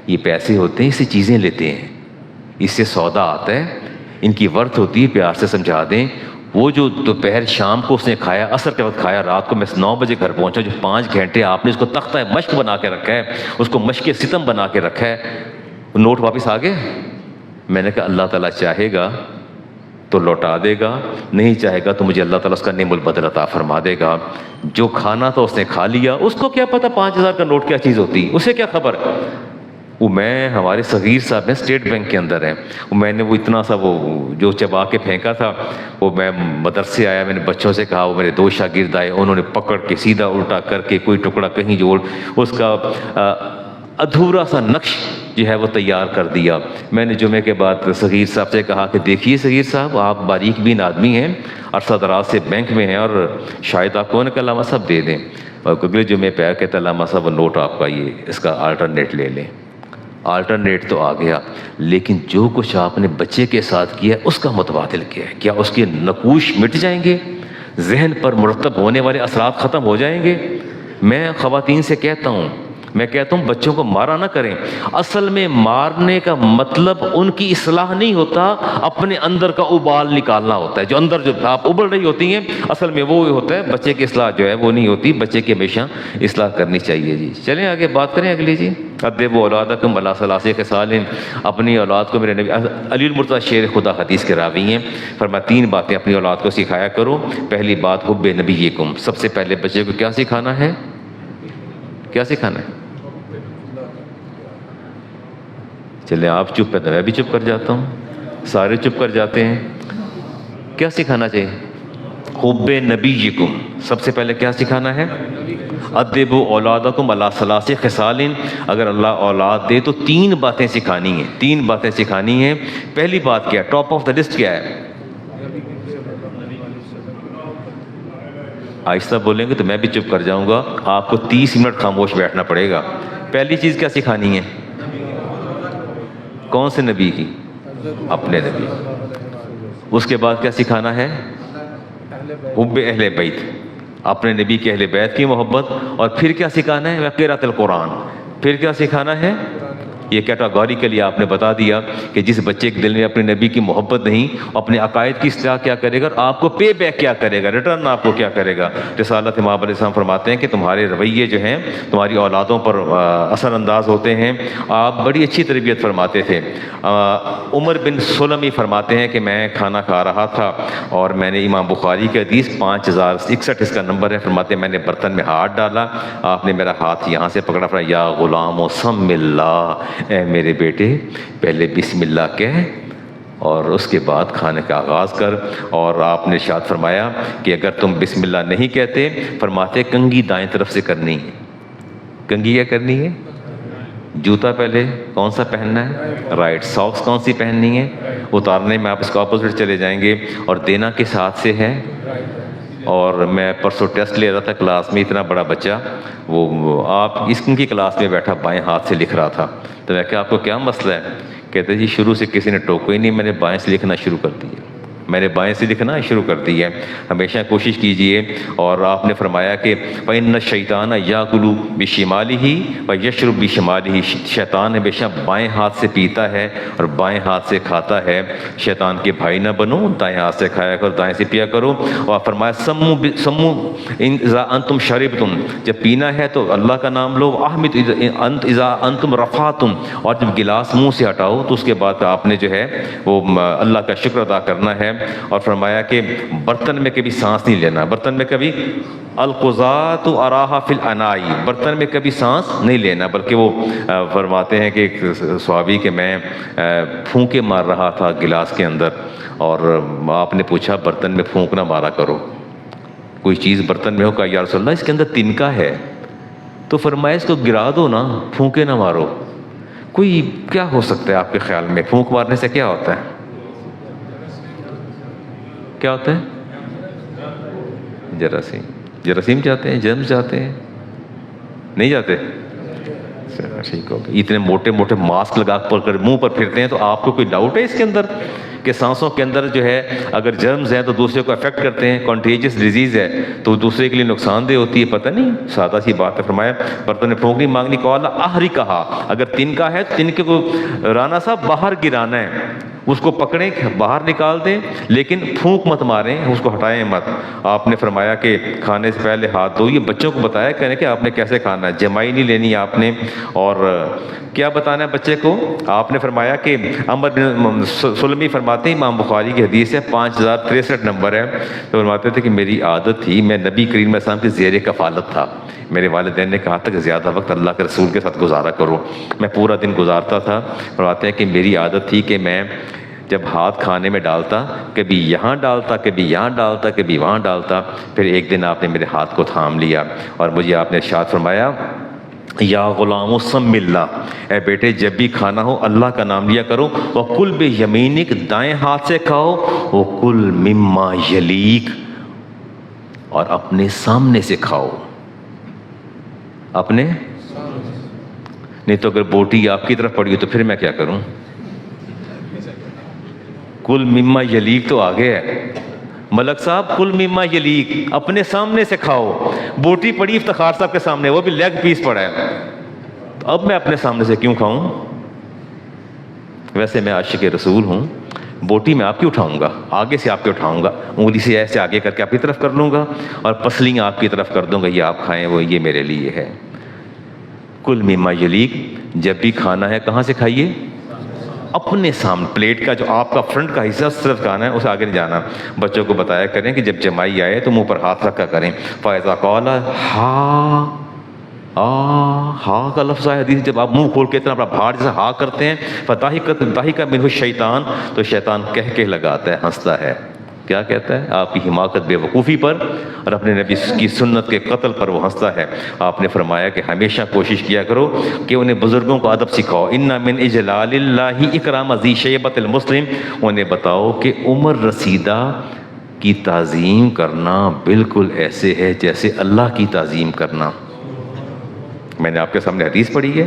یہ پیسے ہوتے ہیں, اس سے چیزیں لیتے ہیں, اس سے سودا آتا ہے, ان کی ورتھ ہوتی ہے, پیار سے سمجھا دیں. وہ جو دوپہر شام کو اس نے کھایا, عصر کے وقت کھایا, رات کو میں 9 بجے گھر پہنچا, جو 5 گھنٹے آپ نے اس کو تختہ مشق بنا کے رکھا ہے, اس کو مشق ستم بنا کے رکھا ہے, نوٹ واپس آ گئے. میں نے کہا اللہ تعالیٰ چاہے گا تو لوٹا دے گا, نہیں چاہے گا تو مجھے اللہ تعالیٰ اس کا نعم البدل عطا فرما دے گا. جو کھانا تھا اس نے کھا لیا, اس کو کیا پتا 5,000 کا نوٹ کیا چیز ہوتی, اسے کیا خبر. وہ میں, ہمارے صغیر صاحب ہیں اسٹیٹ بینک کے اندر ہیں, میں نے وہ اتنا سا وہ جو چبا کے پھینکا تھا, وہ میں مدرسے آیا, میں نے بچوں سے کہا, وہ میرے 2 شاگرد آئے, انہوں نے پکڑ کے سیدھا الٹا کر کے کوئی ٹکڑا کہیں جوڑ, اس کا ادھورا سا نقش جو ہے وہ تیار کر دیا. میں نے جمعے کے بعد صغیر صاحب سے کہا کہ دیکھیے صغیر صاحب آپ باریک بین آدمی ہیں, عرصہ دراز سے بینک میں ہیں, اور شاید آپ کو کہ علامہ صاحب دے دیں. اور اگلے جمعے پہ کہتے علامہ صاحب وہ نوٹ آپ کا یہ اس کا آلٹرنیٹ لے لیں. آلٹرنیٹ تو آ گیا, لیکن جو کچھ آپ نے بچے کے ساتھ کیا اس کا متبادل کیا ہے؟ کیا اس کے نقوش مٹ جائیں گے؟ ذہن پر مرتب ہونے والے اثرات ختم ہو جائیں گے؟ میں خواتین سے کہتا ہوں, میں کہتا ہوں بچوں کو مارا نہ کریں. اصل میں مارنے کا مطلب ان کی اصلاح نہیں ہوتا, اپنے اندر کا ابال نکالنا ہوتا ہے. جو اندر جو آپ ابل رہی ہوتی ہیں اصل میں وہ ہوتا ہے, بچے کی اصلاح جو ہے وہ نہیں ہوتی. بچے کی ہمیشہ اصلاح کرنی چاہیے. جی چلیں آگے بات کریں اگلی. جی ادبوا اولادکم علی ثلاث خصال, اپنی اولاد کو, میرے نبی علی المرتضیٰ شیر خدا حدیث کے راوی ہیں, فرمایا 3 باتیں اپنی اولاد کو سکھایا کرو. پہلی بات حب نبیکم, سب سے پہلے بچے کو کیا سکھانا ہے؟ کیا سکھانا ہے؟ چلیں آپ چپ ہے تو میں بھی چپ کر جاتا ہوں, سارے چپ کر جاتے ہیں. کیا سکھانا چاہیے؟ حب نبیکم. سب سے پہلے کیا سکھانا ہے؟ ادبوا اولادکم علی ثلاث خصال, اگر اللہ اولاد دے تو 3 باتیں سکھانی ہیں. 3 باتیں سکھانی ہیں. پہلی بات کیا ہے؟ ٹاپ آف دا لسٹ کیا ہے؟ آہستہ بولیں گے تو میں بھی چپ کر جاؤں گا, آپ کو 30 منٹ خاموش بیٹھنا پڑے گا. پہلی چیز کیا سکھانی ہے؟ کون سے نبی کی؟ اپنے نبی. اس کے بعد کیا سکھانا ہے؟ حب اہل بیت, اپنے نبی کے اہل بیت کی محبت. اور پھر کیا سکھانا ہے؟ قراءۃ القرآن. پھر کیا سکھانا ہے؟ یہ کیٹاگوریکلی آپ نے بتا دیا کہ جس بچے کے دل میں اپنے نبی کی محبت نہیں, اپنے عقائد کی اصلاح کیا کرے گا, اور آپ کو پے بیک کیا کرے گا, ریٹرن آپ کو کیا کرے گا. رسالت امام علیہ السلام فرماتے ہیں کہ تمہارے رویے جو ہیں تمہاری اولادوں پر اثر انداز ہوتے ہیں. آپ بڑی اچھی تربیت فرماتے تھے. عمر بن سلمی فرماتے ہیں کہ میں کھانا کھا رہا تھا اور میں نے امام بخاری کی حدیث 5061 اس کا نمبر ہے, فرماتے ہیں میں نے برتن میں ہاتھ ڈالا, آپ نے میرا ہاتھ یہاں سے پکڑا, فرمایا یا غلام سم اللہ, اے میرے بیٹے پہلے بسم اللہ کہہ اور اس کے بعد کھانے کا آغاز کر. اور آپ نے ارشاد فرمایا کہ اگر تم بسم اللہ نہیں کہتے, فرماتے کنگھی دائیں طرف سے کرنی ہے. کنگھی کیا کرنی ہے؟ جوتا پہلے کون سا پہننا ہے؟ رائٹ. ساکس کون سی پہننی ہے؟ اتارنے میں آپ اس کا اپوزٹ چلے جائیں گے. اور دینا کس ہاتھ سے ہے؟ اور میں پرسوں ٹیسٹ لے رہا تھا کلاس میں, اتنا بڑا بچہ, وہ آپ اس کی کلاس میں بیٹھا بائیں ہاتھ سے لکھ رہا تھا. تو میں کہ آپ کو کیا مسئلہ ہے؟ کہتے جی شروع سے کسی نے ٹوکا ہی نہیں, میں نے بائیں سے لکھنا شروع کر دیا. میں نے بائیں سے لکھنا شروع کر دی ہے. ہمیشہ کوشش کیجئے. اور آپ نے فرمایا کہ فَإِنَّ الشَّيْطَانَ يَأْكُلُ بِشِمَالِهِ وَيَشْرَبُ بِشِمَالِهِ، شیطان ہمیشہ بائیں ہاتھ سے پیتا ہے اور بائیں ہاتھ سے کھاتا ہے. شیطان کے بھائی نہ بنو، دائیں ہاتھ سے کھایا کرو، دائیں سے پیا کرو. اور فرمایا سمو اذا انتم شربتم، جب پینا ہے تو اللہ کا نام لو. احمد اذا انتم رفعتم، اور جب گلاس منہ سے ہٹاؤ تو اس کے بعد آپ نے جو ہے وہ اللہ کا شکر ادا کرنا ہے. اور فرمایا کہ برتن میں کبھی سانس نہیں لینا، برتن میں کبھی القذات اراہا فی الانائی، برتن میں کبھی سانس نہیں لینا. بلکہ وہ فرماتے ہیں کہ ایک صحابی کہ میں پھونکے مار رہا تھا گلاس کے اندر، اور آپ نے پوچھا برتن میں پھونک نہ مارا کرو، کوئی چیز برتن میں ہو. کہا یا رسول اللہ اس کے اندر تنکا ہے. تو فرمایا اس کو گرا دو نا، پھونکے نہ مارو. کوئی کیا ہو سکتا ہے آپ کے خیال میں؟ پھونک مارنے سے کیا ہوتا ہے؟ کیا ہوتا ہے؟ جراثیم. جراثیم جاتے ہیں، جرمز جاتے ہیں، نہیں جاتے؟ ٹھیک ہو. اتنے موٹے موٹے ماسک لگا کر منہ پر پھرتے ہیں، تو آپ کو کوئی ڈاؤٹ ہے اس کے اندر کہ سانسوں کے اندر جو ہے اگر جرمز ہیں تو دوسرے کو افیکٹ کرتے ہیں، کانٹیجس ڈیزیز ہے تو دوسرے کے لیے نقصان دہ ہوتی ہے؟ پتہ نہیں، سادہ سی بات ہے. فرمایا برتن میں پھونکنی مانگنی قالا اہری کہا، اگر تنکا ہے تو تنکے کو رانا صاحب باہر گرانا ہے، اس کو پکڑیں باہر نکال دیں، لیکن پھونک مت ماریں، اس کو ہٹائیں مت. آپ نے فرمایا کہ کھانے سے پہلے ہاتھ دھو. یہ بچوں کو بتایا کریں کہ آپ نے کیسے کھانا ہے، جمائی نہیں لینی آپ نے. اور کیا بتانا ہے بچے کو؟ آپ نے فرمایا کہ عمر بن سلمی فرماتے ہیں، امام بخاری کی حدیث ہے 5063 نمبر ہے، تو فرماتے تھے کہ میری عادت تھی، میں نبی کریم علیہ السلام کے زیر کفالت تھا. میرے والدین نے کہا تھا کہ زیادہ وقت اللہ کے رسول کے ساتھ گزارا کرو، میں پورا دن گزارتا تھا. فرماتے ہیں کہ میری عادت تھی کہ میں جب ہاتھ کھانے میں ڈالتا، کبھی یہاں ڈالتا، کبھی یہاں ڈالتا، کبھی وہاں ڈالتا. پھر ایک دن آپ نے میرے ہاتھ کو تھام لیا اور مجھے آپ نے ارشاد فرمایا یا غلام سم اللہ، اے بیٹے جب بھی کھانا ہو اللہ کا نام لیا کرو. وَكُلْ بِيَمِينِكَ، دائیں ہاتھ سے کھاؤ. وَكُلْ مِمَّا يَلِيكَ، اور اپنے سامنے سے کھاؤ. اپنے نہیں تو اگر بوٹی آپ کی طرف پڑی ہو تو پھر میں کیا کروں؟ کل مما یلیک تو آگے ہے ملک صاحب، کل مما یلیک، اپنے سامنے سے کھاؤ. بوٹی پڑی افتخار صاحب کے سامنے، وہ بھی لیگ پیس پڑا ہے، تو اب میں اپنے سامنے سے کیوں کھاؤں؟ ویسے میں عاشق رسول ہوں، بوٹی میں آپ کی اٹھاؤں گا، آگے سے آپ کی اٹھاؤں گا، انگلی سے ایسے آگے کر کے آپ کی طرف کر لوں گا اور پسلیاں آپ کی طرف کر دوں گا، یہ آپ کھائیں، وہ یہ میرے لیے ہے. کل مما یلیک، جب بھی کھانا ہے کہاں سے کھائیے؟ اپنے سامنے. پلیٹ کا جو آپ کا فرنٹ کا حصہ صرف کھانا ہے، اسے آگے نہیں جانا. بچوں کو بتایا کریں کہ جب جمائی آئے تو منہ پر ہاتھ رکھا کریں. فائزہ قال ہا، ہا کا لفظ ہے حدیث، جب آپ منہ کھول کے اتنا بڑا بھاڑ جیسا ہا کرتے ہیں، فضاحک منہ الشیطان، تو شیطان کہہ کے لگاتا ہے، ہنستا ہے. کیا کہتا ہے؟ آپ کی حماقت بے وقوفی پر اور اپنے نبی کی سنت کے قتل پر وہ ہنستا ہے. آپ نے فرمایا کہ ہمیشہ کوشش کیا کرو کہ انہیں بزرگوں کو ادب سکھاؤ. ان من اجلال اللہ اکرام ذی شیبۃ المسلم، انہیں بتاؤ کہ عمر رسیدہ کی تعظیم کرنا بالکل ایسے ہے جیسے اللہ کی تعظیم کرنا. میں نے آپ کے سامنے حدیث پڑھی ہے،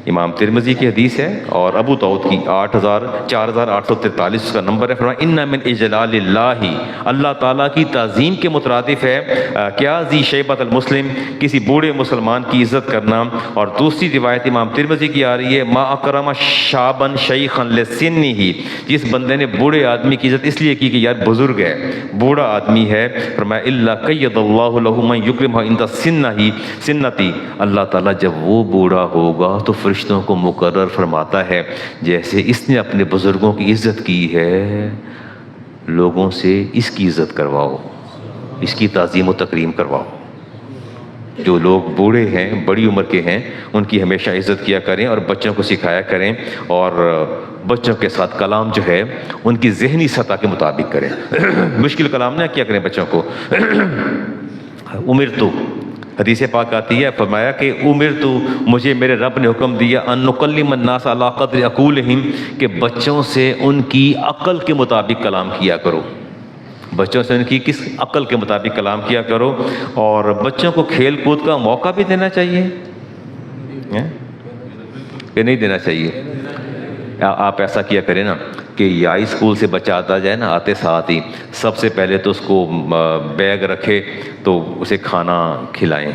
امام ترمذی کی حدیث ہے اور ابو داؤد کی 4843 کا نمبر ہے. فرمایا ان من اجلال اللہ، اللہ تعالیٰ کی تعظیم کے مترادف ہے کیا؟ ذی شیبۃ المسلم، کسی بوڑھے مسلمان کی عزت کرنا. اور دوسری روایت امام ترمذی کی آ رہی ہے ما اکرم شابا شیخا لسنہ، جس بندے نے بوڑھے آدمی کی عزت اس لیے کی کہ یار بزرگ ہے، بوڑھا آدمی ہے. فرمایا الا قید اللہ له من یکرمہ عند سنتی، اللہ تعالیٰ جب وہ بوڑھا ہوگا تو فرشتوں کو مقرر فرماتا ہے جیسے اس نے اپنے بزرگوں کی عزت کی ہے، لوگوں سے اس کی عزت کرواؤ، اس کی تعظیم و تکریم کرواؤ. جو لوگ بوڑھے ہیں، بڑی عمر کے ہیں، ان کی ہمیشہ عزت کیا کریں اور بچوں کو سکھایا کریں، اور بچوں کے ساتھ کلام جو ہے ان کی ذہنی سطح کے مطابق کریں. مشکل کلام نہ کیا کریں بچوں کو. امرتو، حدیث پاک آتی ہے، فرمایا کہ امرتو، مجھے میرے رب نے حکم دیا ان نکلم الناس علی قدر عقولہم، کہ بچوں سے ان کی عقل کے مطابق کلام کیا کرو. بچوں سے ان کی کس عقل کے مطابق کلام کیا کرو. اور بچوں کو کھیل کود کا موقع بھی دینا چاہیے کہ نہیں دینا چاہیے؟ آپ ایسا کیا کریں نا کہ ہائی اسکول سے بچہ آتا جائے نا، آتے ساتھ ہی سب سے پہلے تو اس کو بیگ رکھے تو اسے کھانا کھلائیں.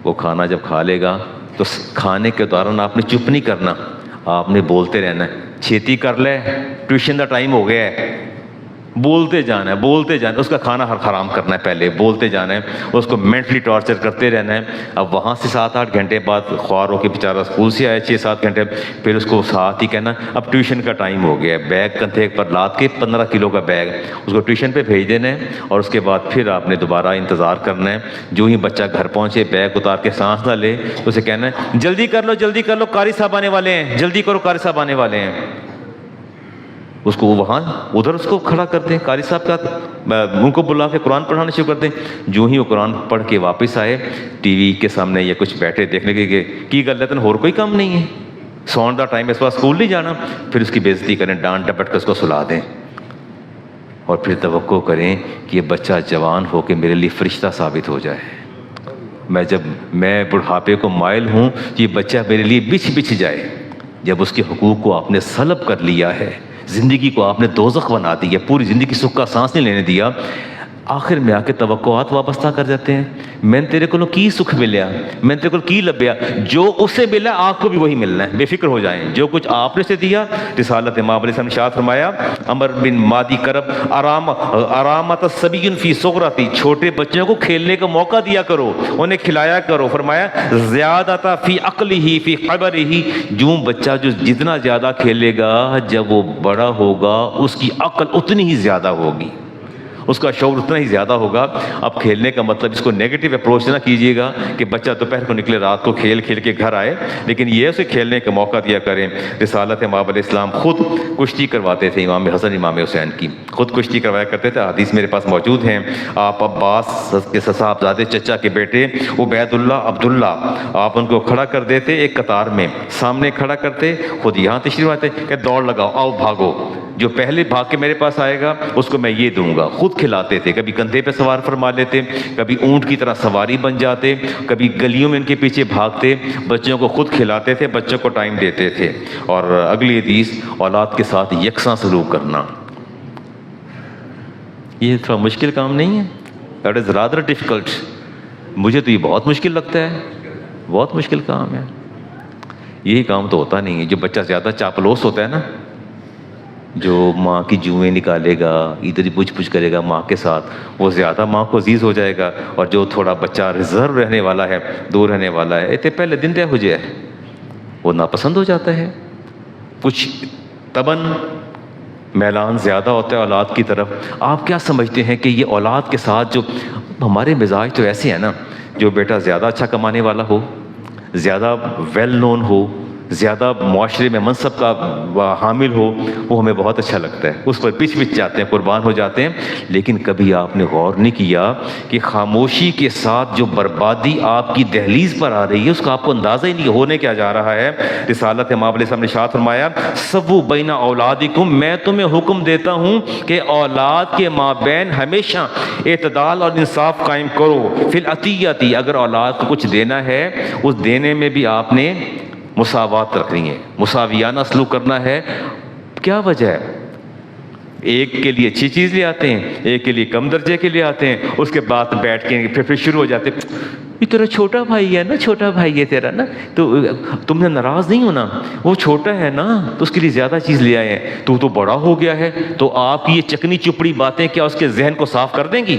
وہ کھانا جب کھا لے گا تو کھانے کے دوران آپ نے چپ نہیں کرنا، آپ نے بولتے رہنا ہے چھیتی کر لے ٹیوشن کا ٹائم ہو گیا ہے. بولتے جانا ہے، بولتے جانا ہے. اس کا کھانا حرام کرنا ہے، پہلے بولتے جانا ہے، اس کو مینٹلی ٹارچر کرتے رہنا ہے. اب وہاں سے 7-8 گھنٹے بعد خوار ہو کے بیچارہ اسکول سے آئے 6-7 گھنٹے، پھر اس کو ساتھ ہی کہنا اب ٹیوشن کا ٹائم ہو گیا ہے. بیگ کندھے پر لاد کے 15 کلو کا بیگ اس کو ٹیوشن پہ بھیج دینا ہے، اور اس کے بعد پھر آپ نے دوبارہ انتظار کرنا ہے. جو ہی بچہ گھر پہنچے بیگ اتار کے سانس نہ لے تو اسے کہنا ہے جلدی کر لو جلدی کر لو، قاری صاحب آنے والے ہیں، جلدی کرو قاری صاحب آنے والے ہیں. اس کو وہاں ادھر اس کو کھڑا کرتے ہیں، قاری صاحب کا ان کو بلا کے قرآن پڑھانا شروع کرتے ہیں. جو ہی وہ قرآن پڑھ کے واپس آئے ٹی وی کے سامنے یا کچھ بیٹھے دیکھنے کے کی گل ہے تو اور کوئی کام نہیں ہے، سون دا ٹائم اس وقت اسکول نہیں جانا. پھر اس کی بے عزتی کریں، ڈانٹ ڈپٹ کر اس کو سلا دیں، اور پھر توقع کریں کہ یہ بچہ جوان ہو کے میرے لیے فرشتہ ثابت ہو جائے. جب میں بڑھاپے کو مائل ہوں کہ یہ بچہ میرے لیے بچھ جائے. جب اس کے حقوق کو آپ نے سلب کر لیا ہے، زندگی کو آپ نے دوزخ بنا دی ہے، پوری زندگی سکھ کا سانس نہیں لینے دیا، آخر میں آ کے توقعات وابستہ کر جاتے ہیں. میں نے تیرے کو کی سکھ ملیا، میں نے تیرے کو کی لبیا، جو اس سے ملا آپ کو بھی وہی ملنا ہے. بے فکر ہو جائیں، جو کچھ آپ نے سے دیا. رسالت امام علیہ السلام نے ارشاد فرمایا امر بن مادی کرب ارامت الصبی فی صغرتی، چھوٹے بچوں کو کھیلنے کا موقع دیا کرو، انہیں کھلایا کرو. فرمایا زیادت فی عقلہ فی خبرہ، جو بچہ جو جتنا زیادہ کھیلے گا جب وہ بڑا ہوگا اس کی عقل اتنی ہی زیادہ ہوگی، اس کا شعور اتنا ہی زیادہ ہوگا. اب کھیلنے کا مطلب اس کو نیگیٹو اپروچ نہ کیجیے گا کہ بچہ دوپہر کو نکلے رات کو کھیل کھیل کے گھر آئے، لیکن یہ اسے کھیلنے کا موقع دیا کریں. رسالت امام علیہ السلام خود کشتی کرواتے تھے، امام حسن امام حسین کی خود کشتی کروایا کرتے تھے. حدیث میرے پاس موجود ہیں. آپ عباس کے صاحبزادے چچا کے بیٹے عبید اللہ عبداللہ، آپ ان کو کھڑا کر دیتے ایک قطار میں، سامنے کھڑا کرتے، خود یہاں تشریف آتے کہ دوڑ لگاؤ، آؤ بھاگو، جو پہلے بھاگ کے میرے پاس آئے گا اس کو میں یہ دوں گا. خود کھلاتے تھے، کبھی کندھے پہ سوار فرما لیتے، کبھی اونٹ کی طرح سواری بن جاتے، کبھی گلیوں میں ان کے پیچھے بھاگتے، بچوں کو خود کھلاتے تھے، بچوں کو ٹائم دیتے تھے. اور اگلی حدیث اولاد کے ساتھ یکساں سلوک کرنا. یہ تھوڑا مشکل کام نہیں ہے، دیٹ از رادر ڈیفیکلٹ. مجھے تو یہ بہت مشکل لگتا ہے، بہت مشکل کام ہے. یہی کام تو ہوتا نہیں ہے. جو بچہ زیادہ چاپلوس ہوتا ہے نا، جو ماں کی جوئیں نکالے گا، ادھر ہی پوچھ پوچھ کرے گا ماں کے ساتھ، وہ زیادہ ماں کو عزیز ہو جائے گا. اور جو تھوڑا بچہ ریزرو رہنے والا ہے، دور رہنے والا ہے، اتنے پہلے دن طے ہو جائے، وہ ناپسند ہو جاتا ہے. کچھ تبن میلان زیادہ ہوتا ہے اولاد کی طرف. آپ کیا سمجھتے ہیں کہ یہ اولاد کے ساتھ جو ہمارے مزاج تو ایسے ہیں نا، جو بیٹا زیادہ اچھا کمانے والا ہو، زیادہ ویل نون ہو، زیادہ معاشرے میں منصب کا حامل ہو، وہ ہمیں بہت اچھا لگتا ہے، اس پر پچ پچ جاتے ہیں، قربان ہو جاتے ہیں. لیکن کبھی آپ نے غور نہیں کیا کہ خاموشی کے ساتھ جو بربادی آپ کی دہلیز پر آ رہی ہے اس کا آپ کو اندازہ ہی نہیں ہونے کیا جا رہا ہے. رسالت امام علیہ السلام نے ارشاد فرمایا سووا بین اولادکم، میں تمہیں حکم دیتا ہوں کہ اولاد کے مابین ہمیشہ اعتدال اور انصاف قائم کرو. فی العطیۃ، اگر اولاد کو کچھ دینا ہے اس دینے میں بھی آپ نے مساوات رکھنی ہے، مساویانہ سلوک کرنا ہے. کیا وجہ ہے؟ ایک کے لیے اچھی چیز لے آتے ہیں، ایک کے لیے کم درجے کے لے آتے ہیں، اس کے بعد بیٹھ کے پھر شروع ہو جاتے یہ تیرا چھوٹا بھائی ہے نا، چھوٹا بھائی ہے تیرا نا، تو تم نے ناراض نہیں ہونا، وہ چھوٹا ہے نا تو اس کے لیے زیادہ چیز لے آئے ہیں، تو بڑا ہو گیا ہے. تو آپ کی یہ چکنی چپڑی باتیں کیا اس کے ذہن کو صاف کر دیں گی؟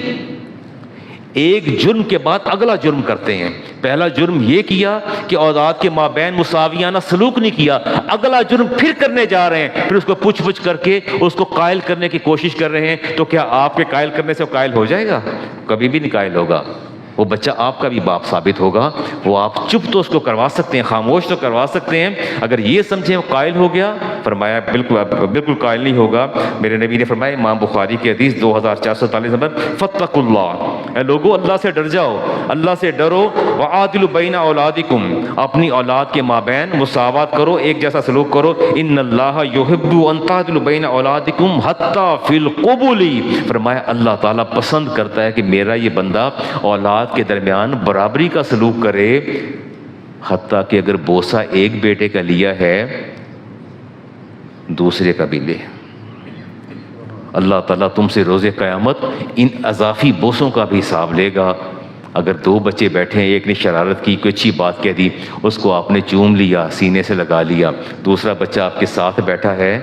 ایک جرم کے بعد اگلا جرم کرتے ہیں. پہلا جرم یہ کیا کہ اولاد کے مابین مساویانہ سلوک نہیں کیا، اگلا جرم پھر کرنے جا رہے ہیں، پھر اس کو پوچھ پوچھ کر کے اس کو قائل کرنے کی کوشش کر رہے ہیں. تو کیا آپ کے قائل کرنے سے وہ قائل ہو جائے گا؟ کبھی بھی نہیں قائل ہوگا. وہ بچہ آپ کا بھی باپ ثابت ہوگا. وہ آپ چپ تو اس کو کروا سکتے ہیں، خاموش تو کروا سکتے ہیں. اگر یہ سمجھیں وہ قائل ہو گیا، فرمایا بالکل قائل نہیں ہوگا. میرے نبی نے فرمایا، امام بخاری کی حدیث 2447 نمبر، فاتقوا اللہ، اے لوگو اللہ سے ڈر جاؤ، اللہ سے ڈرو. وعادلوا بین اولادکم، اپنی اولاد کے مابین مساوات کرو، ایک جیسا سلوک کرو. ان اللہ یحب ان تعدلوا بین اولادکم حتی فی القبول، فرمایا اللہ تعالیٰ پسند کرتا ہے کہ میرا یہ بندہ اولاد کے درمیان برابری کا سلوک کرے. حتیٰ کہ اگر بوسہ ایک بیٹے کا لیا ہے، دوسرے کا بھی لے۔ اللہ تعالیٰ تم سے روز قیامت ان اضافی بوسوں کا بھی حساب لے گا۔ اگر دو بچے بیٹھے ہیں، ایک نے شرارت کی، کوئی اچھی بات کہہ دی، اس کو آپ نے چوم لیا، سینے سے لگا لیا، دوسرا بچہ آپ کے ساتھ بیٹھا ہے،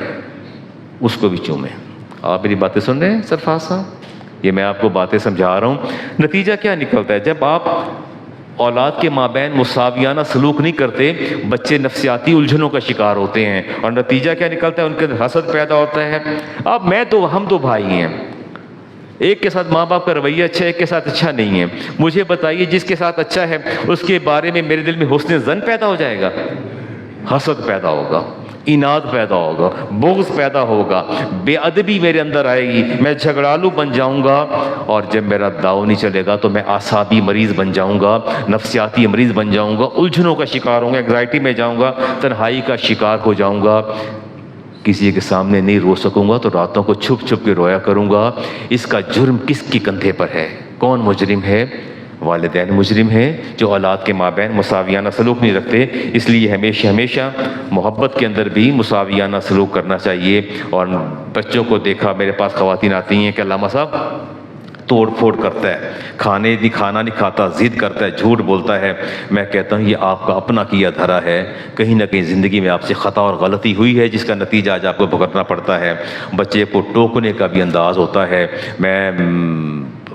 اس کو بھی چومیں۔ آپ میری باتیں سن رہے ہیں سرفراز صاحب؟ یہ میں آپ کو باتیں سمجھا رہا ہوں۔ نتیجہ کیا نکلتا ہے؟ جب آپ اولاد کے مابین مساویانہ سلوک نہیں کرتے، بچے نفسیاتی الجھنوں کا شکار ہوتے ہیں، اور نتیجہ کیا نکلتا ہے؟ ان کے اندر حسد پیدا ہوتا ہے۔ اب ہم دو بھائی ہیں، ایک کے ساتھ ماں باپ کا رویہ اچھا ہے، ایک کے ساتھ اچھا نہیں ہے۔ مجھے بتائیے جس کے ساتھ اچھا ہے اس کے بارے میں میرے دل میں حسن ظن پیدا ہو جائے گا؟ حسد پیدا ہوگا، اناد پیدا ہوگا، بغض پیدا ہوگا، بے ادبی میرے اندر آئے گی، میں جھگڑالو بن جاؤں گا، اور جب میرا داؤ نہیں چلے گا تو میں اعصابی مریض بن جاؤں گا، نفسیاتی مریض بن جاؤں گا، الجھنوں کا شکار ہوں گا، انگزائٹی میں جاؤں گا، تنہائی کا شکار ہو جاؤں گا، کسی کے سامنے نہیں رو سکوں گا، تو راتوں کو چھپ چھپ کے رویا کروں گا۔ اس کا جرم کس کی کندھے پر ہے؟ کون مجرم ہے؟ والدین مجرم ہیں جو اولاد کے مابین مساویانہ سلوک نہیں رکھتے۔ اس لیے ہمیشہ محبت کے اندر بھی مساویانہ سلوک کرنا چاہیے۔ اور بچوں کو دیکھا، میرے پاس خواتین آتی ہیں کہ علامہ صاحب توڑ پھوڑ کرتا ہے، کھانا نہیں کھاتا، ضد کرتا ہے، جھوٹ بولتا ہے۔ میں کہتا ہوں یہ آپ کا اپنا کیا دھرا ہے، کہیں نہ کہیں زندگی میں آپ سے خطا اور غلطی ہوئی ہے، جس کا نتیجہ آج آپ کو بھگتنا پڑتا ہے۔ بچے کو ٹوکنے کا بھی انداز ہوتا ہے۔ میں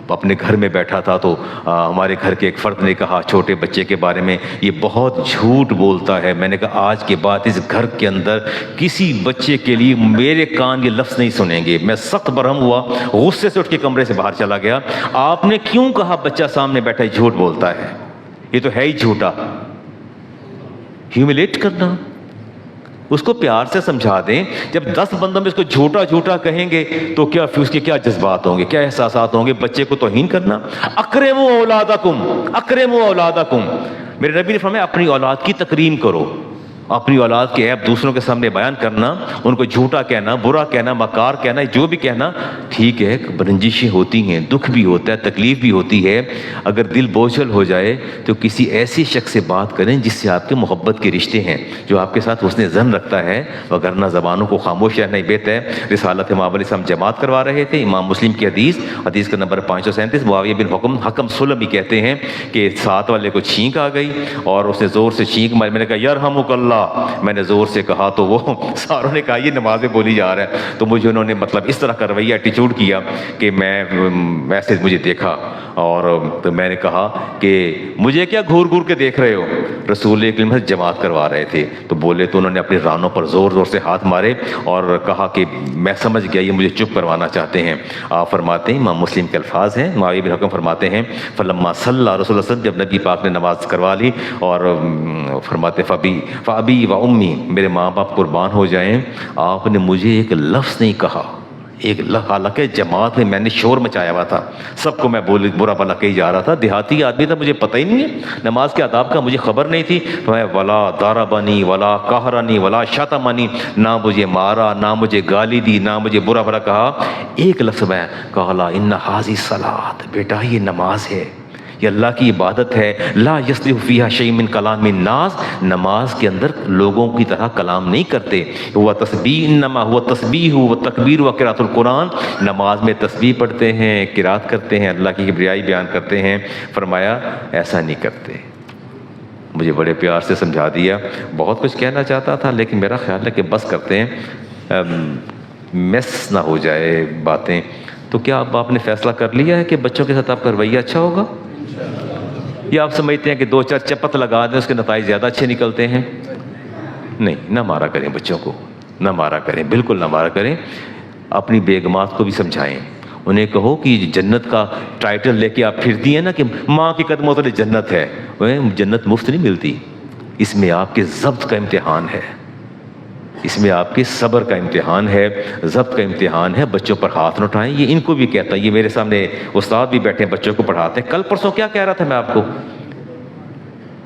اپنے گھر میں بیٹھا تھا تو ہمارے گھر کے ایک فرد نے کہا چھوٹے بچے کے بارے میں، یہ بہت جھوٹ بولتا ہے۔ میں نے کہا آج کے بعد اس گھر کے اندر کسی بچے کے لیے میرے کان یہ لفظ نہیں سنیں گے۔ میں سخت برہم ہوا، غصے سے اٹھ کے کمرے سے باہر چلا گیا۔ آپ نے کیوں کہا بچہ سامنے بیٹھا جھوٹ بولتا ہے؟ یہ تو ہے ہی جھوٹا۔ ہیوملیٹ کرنا، اس کو پیار سے سمجھا دیں۔ جب 10 بندوں میں اس کو جھوٹا کہیں گے تو کیا اس کے کیا جذبات ہوں گے، کیا احساسات ہوں گے؟ بچے کو توہین کرنا۔ اکرموا اولادکم، میرے نبی نے فرمایا اپنی اولاد کی تکریم کرو۔ اپنی اولاد کے عیب دوسروں کے سامنے بیان کرنا، ان کو جھوٹا کہنا، برا کہنا، مکار کہنا، جو بھی کہنا ٹھیک ہے، رنجشیں ہوتی ہیں، دکھ بھی ہوتا ہے، تکلیف بھی ہوتی ہے۔ اگر دل بوجھل ہو جائے تو کسی ایسے شخص سے بات کریں جس سے آپ کے محبت کے رشتے ہیں، جو آپ کے ساتھ حسن ظن رکھتا ہے، وگرنہ زبانوں کو خاموش رہنا ہی بہتر ہے۔ رسالت مآب علیہ السلام جماعت کروا رہے تھے، امام مسلم کی حدیث کا نمبر 537، معاویہ بن حکم سلمی کہتے ہیں کہ ساتھ والے کو چھینک آ گئی اور اس نے زور سے چھینک ماری۔ میں نے کہا یرحمک اللہ، میں نے زور سے کہا تو وہ ساروں نے کہا یہ نمازیں بولی جا رہا ہے۔ تو مجھے انہوں نے اس طرح کا رویہ ایٹیچیوڈ کیا کہ میں ایسے مجھے دیکھا، اور تو میں نے کہا کہ مجھے کیا گھور گھور کے دیکھ رہے ہو؟ رسول کریم سے جماعت کروا رہے تھے تو بولے تو انہوں نے اپنی رانوں پر زور زور سے ہاتھ مارے اور کہا کہ میں سمجھ گیا یہ مجھے چپ کروانا چاہتے ہیں۔ آپ فرماتے ہیں، امام مسلم کے الفاظ ہیں، معاویہ بن حکم فرماتے ہیں فلما صلی رسول اللہ صلی اللہ علیہ وسلم، جب نبی پاک نے نماز کروا لی اور فرماتے فابی و امی، میرے ماں باپ قربان ہو جائیں، آپ نے مجھے ایک لفظ نہیں کہا، حالانکہ جماعت میں نے شور مچایا ہوا تھا، سب کو میں برا بلا کہی جا رہا تھا، دیہاتی آدمی تھا، مجھے پتہ ہی نہیں ہے نماز کے آداب کا، مجھے خبر نہیں تھی۔ میں ولا ضربنی ولا قہرنی ولا شتمنی، نہ مجھے مارا، نہ مجھے گالی دی، نہ مجھے برا بلا کہا۔ ایک لفظ میں کہا ان ھذی صلاۃ، بیٹا یہ نماز ہے، یہ اللہ کی عبادت ہے، لا یصلح فیہا شیء من کلام الناس، نماز کے اندر لوگوں کی طرح کلام نہیں کرتے، ہوا تسبیح، انما ہوا تسبیح و تکبیر و قراءۃ القرآن، نماز میں تسبیح پڑھتے ہیں، قرات کرتے ہیں، اللہ کی کبریائی بیان کرتے ہیں۔ فرمایا ایسا نہیں کرتے۔ مجھے بڑے پیار سے سمجھا دیا، بہت کچھ کہنا چاہتا تھا لیکن میرا خیال ہے کہ بس کرتے ہیں، میس نہ ہو جائے باتیں۔ تو کیا اب آپ نے فیصلہ کر لیا ہے کہ بچوں کے ساتھ آپ کا رویہ اچھا ہوگا، یا آپ سمجھتے ہیں کہ 2-4 چپت لگا دیں اس کے نتائج زیادہ اچھے نکلتے ہیں؟ نہیں، نہ مارا کریں بچوں کو، نہ مارا کریں، بالکل نہ مارا کریں۔ اپنی بیگمات کو بھی سمجھائیں، انہیں کہو کہ جنت کا ٹائٹل لے کے آپ پھرتی ہیں نا کہ ماں کے قدموں تلے جنت ہے، جنت مفت نہیں ملتی، اس میں آپ کے ضبط کا امتحان ہے، اس میں آپ کے صبر کا امتحان ہے، ضبط کا امتحان ہے۔ بچوں پر ہاتھ نہ اٹھائیں، یہ ان کو بھی کہتا ہے، یہ میرے سامنے استاد بھی بیٹھے ہیں بچوں کو پڑھاتے ہیں۔ کل پرسوں کیا کہہ رہا تھا میں آپ کو،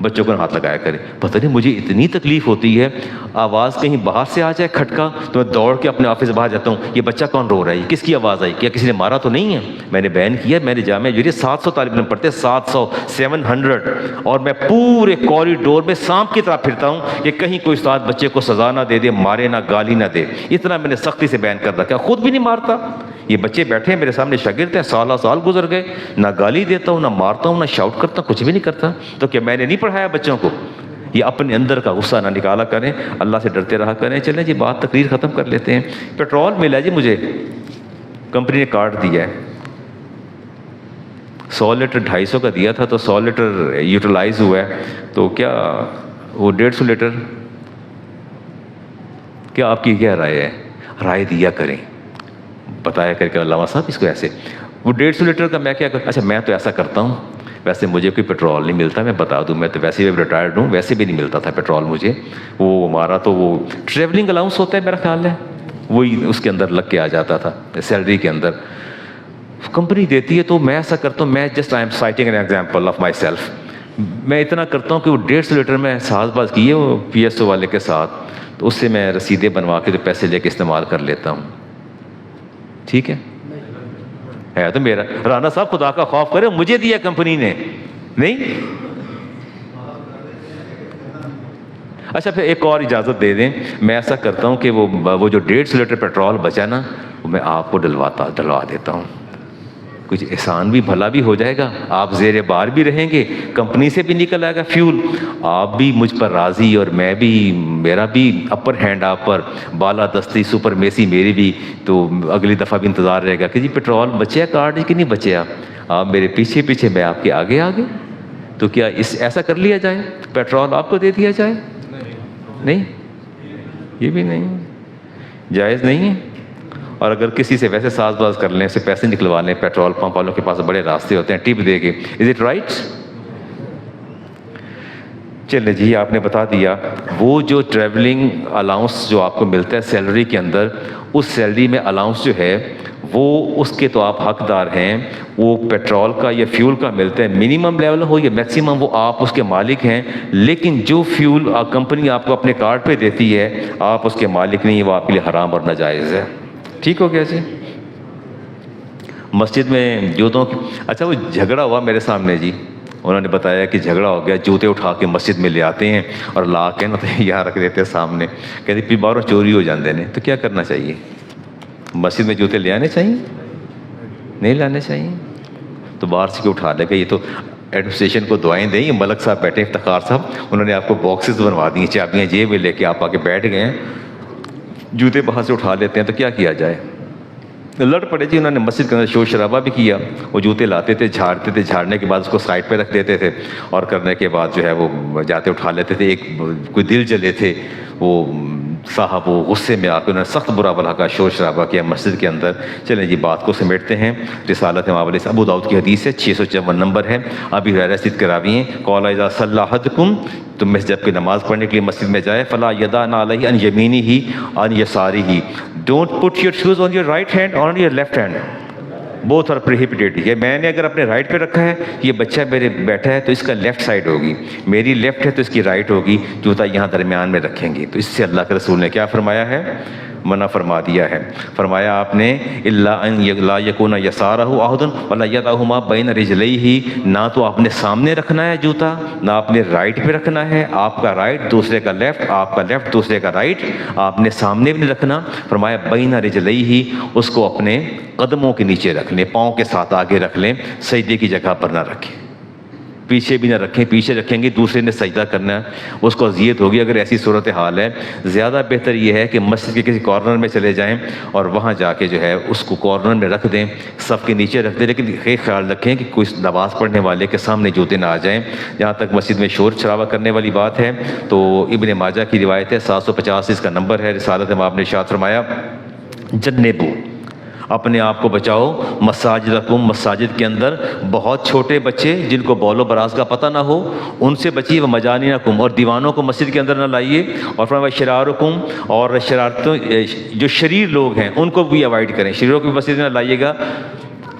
بچوں کو ہاتھ لگایا کریں. پتہ نہیں مجھے اتنی تکلیف ہوتی ہے, آواز کہیں باہر سے آ جائے کھٹکا تو میں دوڑ کے اپنے آفس سے باہر جاتا ہوں, یہ بچہ کون رو رہا ہے, کس کی آواز آئی, کیا کسی نے مارا تو نہیں ہے. میں نے بیان کیا میرے جامعہ جو 700 طالب علم پڑھتے, 700 اور میں پورے کوریڈور میں سانپ کی طرح پھرتا ہوں کہ کہیں کوئی استاد بچے کو سزا نہ دے دے, مارے نہ, گالی نہ دے. اتنا میں نے سختی سے بیان کر رکھا, خود بھی نہیں مارتا. یہ بچے بیٹھے ہیں میرے سامنے, شاگرد ہیں, سال گزر گئے, نہ گالی دیتا ہوں, نہ مارتا ہوں, نہ شاؤٹ کرتا ہوں, کچھ بھی نہیں کرتا. تو کیا میں نے نہیں پڑھایا بچوں کو؟ یہ اپنے اندر کا غصہ نہ نکالا کریں, اللہ سے ڈرتے رہا کریں. چلیں جی بات تقریر ختم کر لیتے ہیں. پیٹرول ملا جی مجھے, کمپنی نے کارڈ دیا ہے, 100 لیٹر 250 کا دیا تھا, تو 100 لیٹر یوٹیلائز ہوا ہے, تو کیا وہ 150 لیٹر, کیا آپ کی کیا رائے ہے؟ رائے دیا کریں, بتایا کر کے علامہ صاحب اس کو ایسے. وہ 150 لیٹر کا میں کیا اچھا میں تو ایسا کرتا ہوں, ویسے مجھے کوئی پیٹرول نہیں ملتا, میں بتا دوں, میں تو ویسے بھی ریٹائرڈ ہوں, ویسے بھی نہیں ملتا تھا پیٹرول مجھے. وہ ہمارا تو وہ ٹریولنگ الاؤنس ہوتا ہے میرا خیال ہے, وہی اس کے اندر لگ کے آ جاتا تھا سیلری کے اندر, کمپنی دیتی ہے. تو میں ایسا کرتا ہوں, میں just I am sighting an example of my self, میں اتنا کرتا ہوں کہ وہ 150 لیٹر میں ساز باز کیے وہ پی ایس او والے کے ساتھ, تو اس سے میں رسیدیں بنوا کے تو پیسے لے کے استعمال کر لیتا ہوں. ٹھیک ہے تو میرا رانا صاحب خدا کا خوف کرے, مجھے دیا کمپنی نے نہیں. اچھا پھر ایک اور اجازت دے دیں, میں ایسا کرتا ہوں کہ وہ جو 150 لیٹر پیٹرول بچا نا, وہ میں آپ کو ڈلوا دیتا ہوں. کچھ احسان بھی بھلا بھی ہو جائے گا, آپ زیر بار بھی رہیں گے, کمپنی سے بھی نکل آئے گا فیول, آپ بھی مجھ پر راضی, اور میں بھی, میرا بھی اپر ہینڈ آپ پر, بالا دستی سپر میسی میری بھی. تو اگلی دفعہ بھی انتظار رہے گا کہ جی پیٹرول بچے کارڈ کہ نہیں بچے, آپ میرے پیچھے پیچھے, میں آپ کے آگے آگے. تو کیا ایسا کر لیا جائے, پیٹرول آپ کو دے دیا جائے؟ نہیں, یہ بھی نہیں, جائز نہیں ہے. اور اگر کسی سے ویسے ساز باز کر لیں, اسے پیسے نکلوا لیں, پیٹرول پمپ والوں کے پاس بڑے راستے ہوتے ہیں, ٹپ دے کے, از اٹ رائٹ؟ چلے جی آپ نے بتا دیا. وہ جو ٹریولنگ الاؤنس جو آپ کو ملتا ہے سیلری کے اندر, اس سیلری میں الاؤنس جو ہے وہ اس کے تو آپ حقدار ہیں. وہ پیٹرول کا یا فیول کا ملتا ہے, منیمم لیول ہو یا میکسیمم, وہ آپ اس کے مالک ہیں. لیکن جو فیول کمپنی آپ کو اپنے کارڈ پہ دیتی ہے, آپ اس کے مالک نہیں, وہ آپ کے لیے حرام اور ناجائز ہے. ٹھیک ہو گیا جی؟ مسجد میں جوتوں کی, اچھا وہ جھگڑا ہوا میرے سامنے جی, انہوں نے بتایا کہ جھگڑا ہو گیا, جوتے اٹھا کے مسجد میں لے آتے ہیں اور لا کے نا تو یہاں رکھ دیتے ہیں سامنے, کہتے پھر باہروں چوری ہو جاندے نے. تو کیا کرنا چاہیے؟ مسجد میں جوتے لے آنے چاہیے؟ نہیں لانے چاہیے. تو باہر سے کیوں اٹھا لے گا؟ یہ تو ایڈمنسٹریشن کو دعائیں دیں. یہ ملک صاحب بیٹھے, افتخار صاحب, انہوں نے آپ کو باکسز بنوا دی, چابیاں جیب میں لے کے آپ آ کے بیٹھ گئے ہیں, جوتے باہر سے اٹھا لیتے ہیں. تو کیا کیا جائے؟ لڑ پڑے جی. انہوں نے مسجد کے اندر شور شرابہ بھی کیا. وہ جوتے لاتے تھے, جھاڑتے تھے, جھاڑنے کے بعد اس کو سائڈ پہ رکھ دیتے تھے, اور کرنے کے بعد جو ہے وہ جاتے اٹھا لیتے تھے. ایک کوئی دل جلے تھے وہ صاحب, وہ غصے میں آ کے انہوں نے سخت برا بھلا کا شور شرابہ کیا مسجد کے اندر. چلیں جی بات کو سمیٹتے ہیں. رسالت مابلس ابو داؤد کی حدیث ہے, 654 نمبر ہے. ابی ہریرہ سے کراوی ہیں, قال اذا صلی احدکم, تم میں سے جب کہ نماز پڑھنے کے لیے مسجد میں جائے, فلا یدعن علیہ عن یمینہ عن یسارہ, don't put your shoes on your right hand اور on your left hand, both are prohibited. یہ میں نے اگر اپنے رائٹ پہ رکھا ہے, یہ بچہ میرے بیٹھا ہے تو اس کا لیفٹ سائڈ ہوگی, میری لیفٹ ہے تو اس کی رائٹ ہوگی, جوتا یہاں درمیان میں رکھیں گے. تو اس سے اللہ کے رسول نے کیا فرمایا ہے؟ منع فرما دیا ہے. فرمایا آپ نے الا ان لا یکون یسارہ احد ولا یدعہما بین رجلیہ, نہ تو آپ نے سامنے رکھنا ہے جوتا, نہ آپ نے رائٹ پہ رکھنا ہے, آپ کا رائٹ دوسرے کا لیفٹ, آپ کا لیفٹ دوسرے کا رائٹ, آپ نے سامنے بھی نہیں رکھنا. فرمایا بین رجلیہ, اس کو اپنے قدموں کے نیچے رکھ لیں, پاؤں کے ساتھ آگے رکھ لیں, سجدے کی جگہ پر نہ رکھیں, پیچھے بھی نہ رکھیں. پیچھے رکھیں گے دوسرے نے سجدہ کرنا ہے, اس کو اذیت ہوگی. اگر ایسی صورتحال ہے, زیادہ بہتر یہ ہے کہ مسجد کے کسی کارنر میں چلے جائیں اور وہاں جا کے جو ہے اس کو کارنر میں رکھ دیں, صف کے نیچے رکھ دیں. لیکن یہ خیال رکھیں کہ کوئی نماز پڑھنے والے کے سامنے جوتے نہ آ جائیں. جہاں تک مسجد میں شور شرابہ کرنے والی بات ہے, تو ابن ماجہ کی روایت ہے, 750 اس کا نمبر ہے. رسالت میں آپ نے ارشاد فرمایا, جنبو, اپنے آپ کو بچاؤ, مساجدکم, مساجد کے اندر بہت چھوٹے بچے جن کو بول و براز کا پتہ نہ ہو, ان سے بچیے. ومجانینکم, اور دیوانوں کو مسجد کے اندر نہ لائیے. اور فرمایا شرارکم, اور شرارتوں جو شریر لوگ ہیں ان کو بھی اوائڈ کریں, شریروں کو بھی مسجد میں نہ لائیے گا.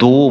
2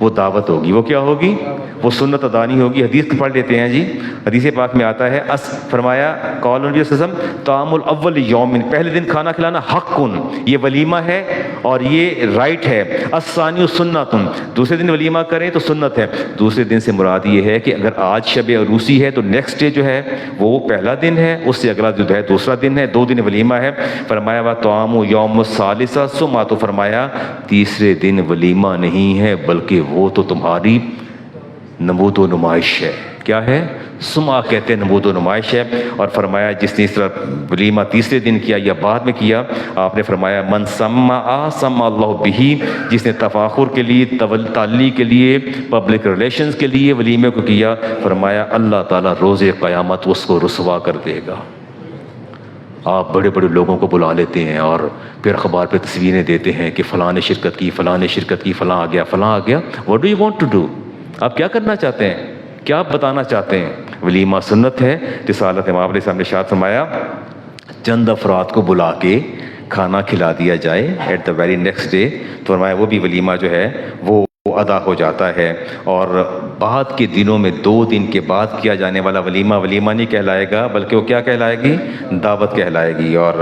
وہ دعوت ہوگی. وہ کیا ہوگی؟ وہ سنت ادا نہیں ہوگی. حدیث پڑھ لیتے ہیں جی. حدیث پاک میں آتا ہے فرمایا قول نبی صلی اللہ علیہ وسلم طعام الاول یوم، پہلے دن کھانا کھلانا حق، یہ ولیمہ ہے اور یہ رائٹ ہے. الثانی سنت، دوسرے دن ولیمہ کریں تو سنت ہے. دوسرے دن سے مراد یہ ہے کہ اگر آج شب عروسی ہے تو نیکسٹ ڈے جو ہے وہ پہلا دن ہے، اس سے اگلا جو ہے دوسرا دن ہے، 2 دن ولیمہ ہے. فرمایا وا طعام یوم الثالث ثم، تو فرمایا تیسرے دن ولیمہ نہیں ہے بلکہ وہ تو تمہاری نمود و نمائش ہے. کیا ہے؟ سما کہتے ہیں نمود و نمائش ہے. اور فرمایا جس نے اس طرح ولیمہ تیسرے دن کیا یا بعد میں کیا، آپ نے فرمایا من سما سما اللہ بہی، جس نے تفاخر کے لیے، تعلی کے لیے، پبلک ریلیشنز کے لیے ولیمے کو کیا، فرمایا اللہ تعالیٰ روز قیامت اس کو رسوا کر دے گا. آپ بڑے بڑے لوگوں کو بلا لیتے ہیں اور پھر اخبار پہ تصویریں دیتے ہیں کہ فلاں نے شرکت کی، فلاں نے شرکت کی، فلاں آ گیا، فلاں آ گیا. What do you want to do? آپ کیا کرنا چاہتے ہیں؟ کیا آپ بتانا چاہتے ہیں؟ ولیمہ سنت ہے. رسالت امام علیہ السلام نے ارشاد فرمایا چند افراد کو بلا کے کھانا کھلا دیا جائے at the very next day, تو فرمایا وہ بھی ولیمہ جو ہے وہ ادا ہو جاتا ہے. اور بعد کے دنوں میں 2 دن کے بعد کیا جانے والا ولیمہ ولیمہ نہیں کہلائے گا بلکہ وہ کیا کہلائے گی؟ دعوت کہلائے گی. اور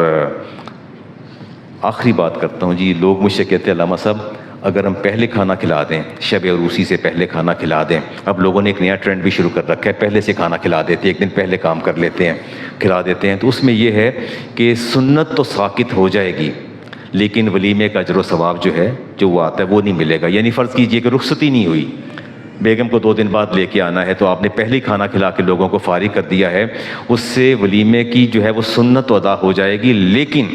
آخری بات کرتا ہوں جی. لوگ مجھ سے کہتے ہیں علامہ صاحب اگر ہم پہلے کھانا کھلا دیں، شب عروسی سے پہلے کھانا کھلا دیں، اب لوگوں نے ایک نیا ٹرینڈ بھی شروع کر رکھا ہے، پہلے سے کھانا کھلا دیتے ہیں، 1 دن پہلے کام کر لیتے ہیں، کھلا دیتے ہیں. تو اس میں یہ ہے کہ سنت تو ساقط ہو جائے گی لیکن ولیمے کا اجر و ثواب جو ہے جو وہ آتا ہے وہ نہیں ملے گا. یعنی فرض کیجئے کہ رخصتی نہیں ہوئی، بیگم کو 2 دن بعد لے کے آنا ہے تو آپ نے پہلے ہی کھانا کھلا کے لوگوں کو فارغ کر دیا ہے، اس سے ولیمے کی جو ہے وہ سنت تو ادا ہو جائے گی لیکن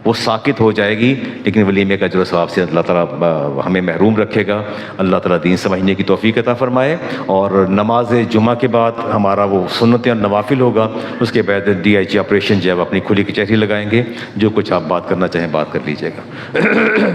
وہ ساقط ہو جائے گی، لیکن ولیمے کا اجر و ثواب سے اللہ تعالیٰ ہمیں محروم رکھے گا. اللہ تعالیٰ دین سمجھنے کی توفیق عطا فرمائے. اور نماز جمعہ کے بعد ہمارا وہ سنت اور نوافل ہوگا، اس کے بعد DIG آپریشن جو ہے اپنی کھلی کچہری لگائیں گے. جو کچھ آپ بات کرنا چاہیں بات کر لیجیے گا.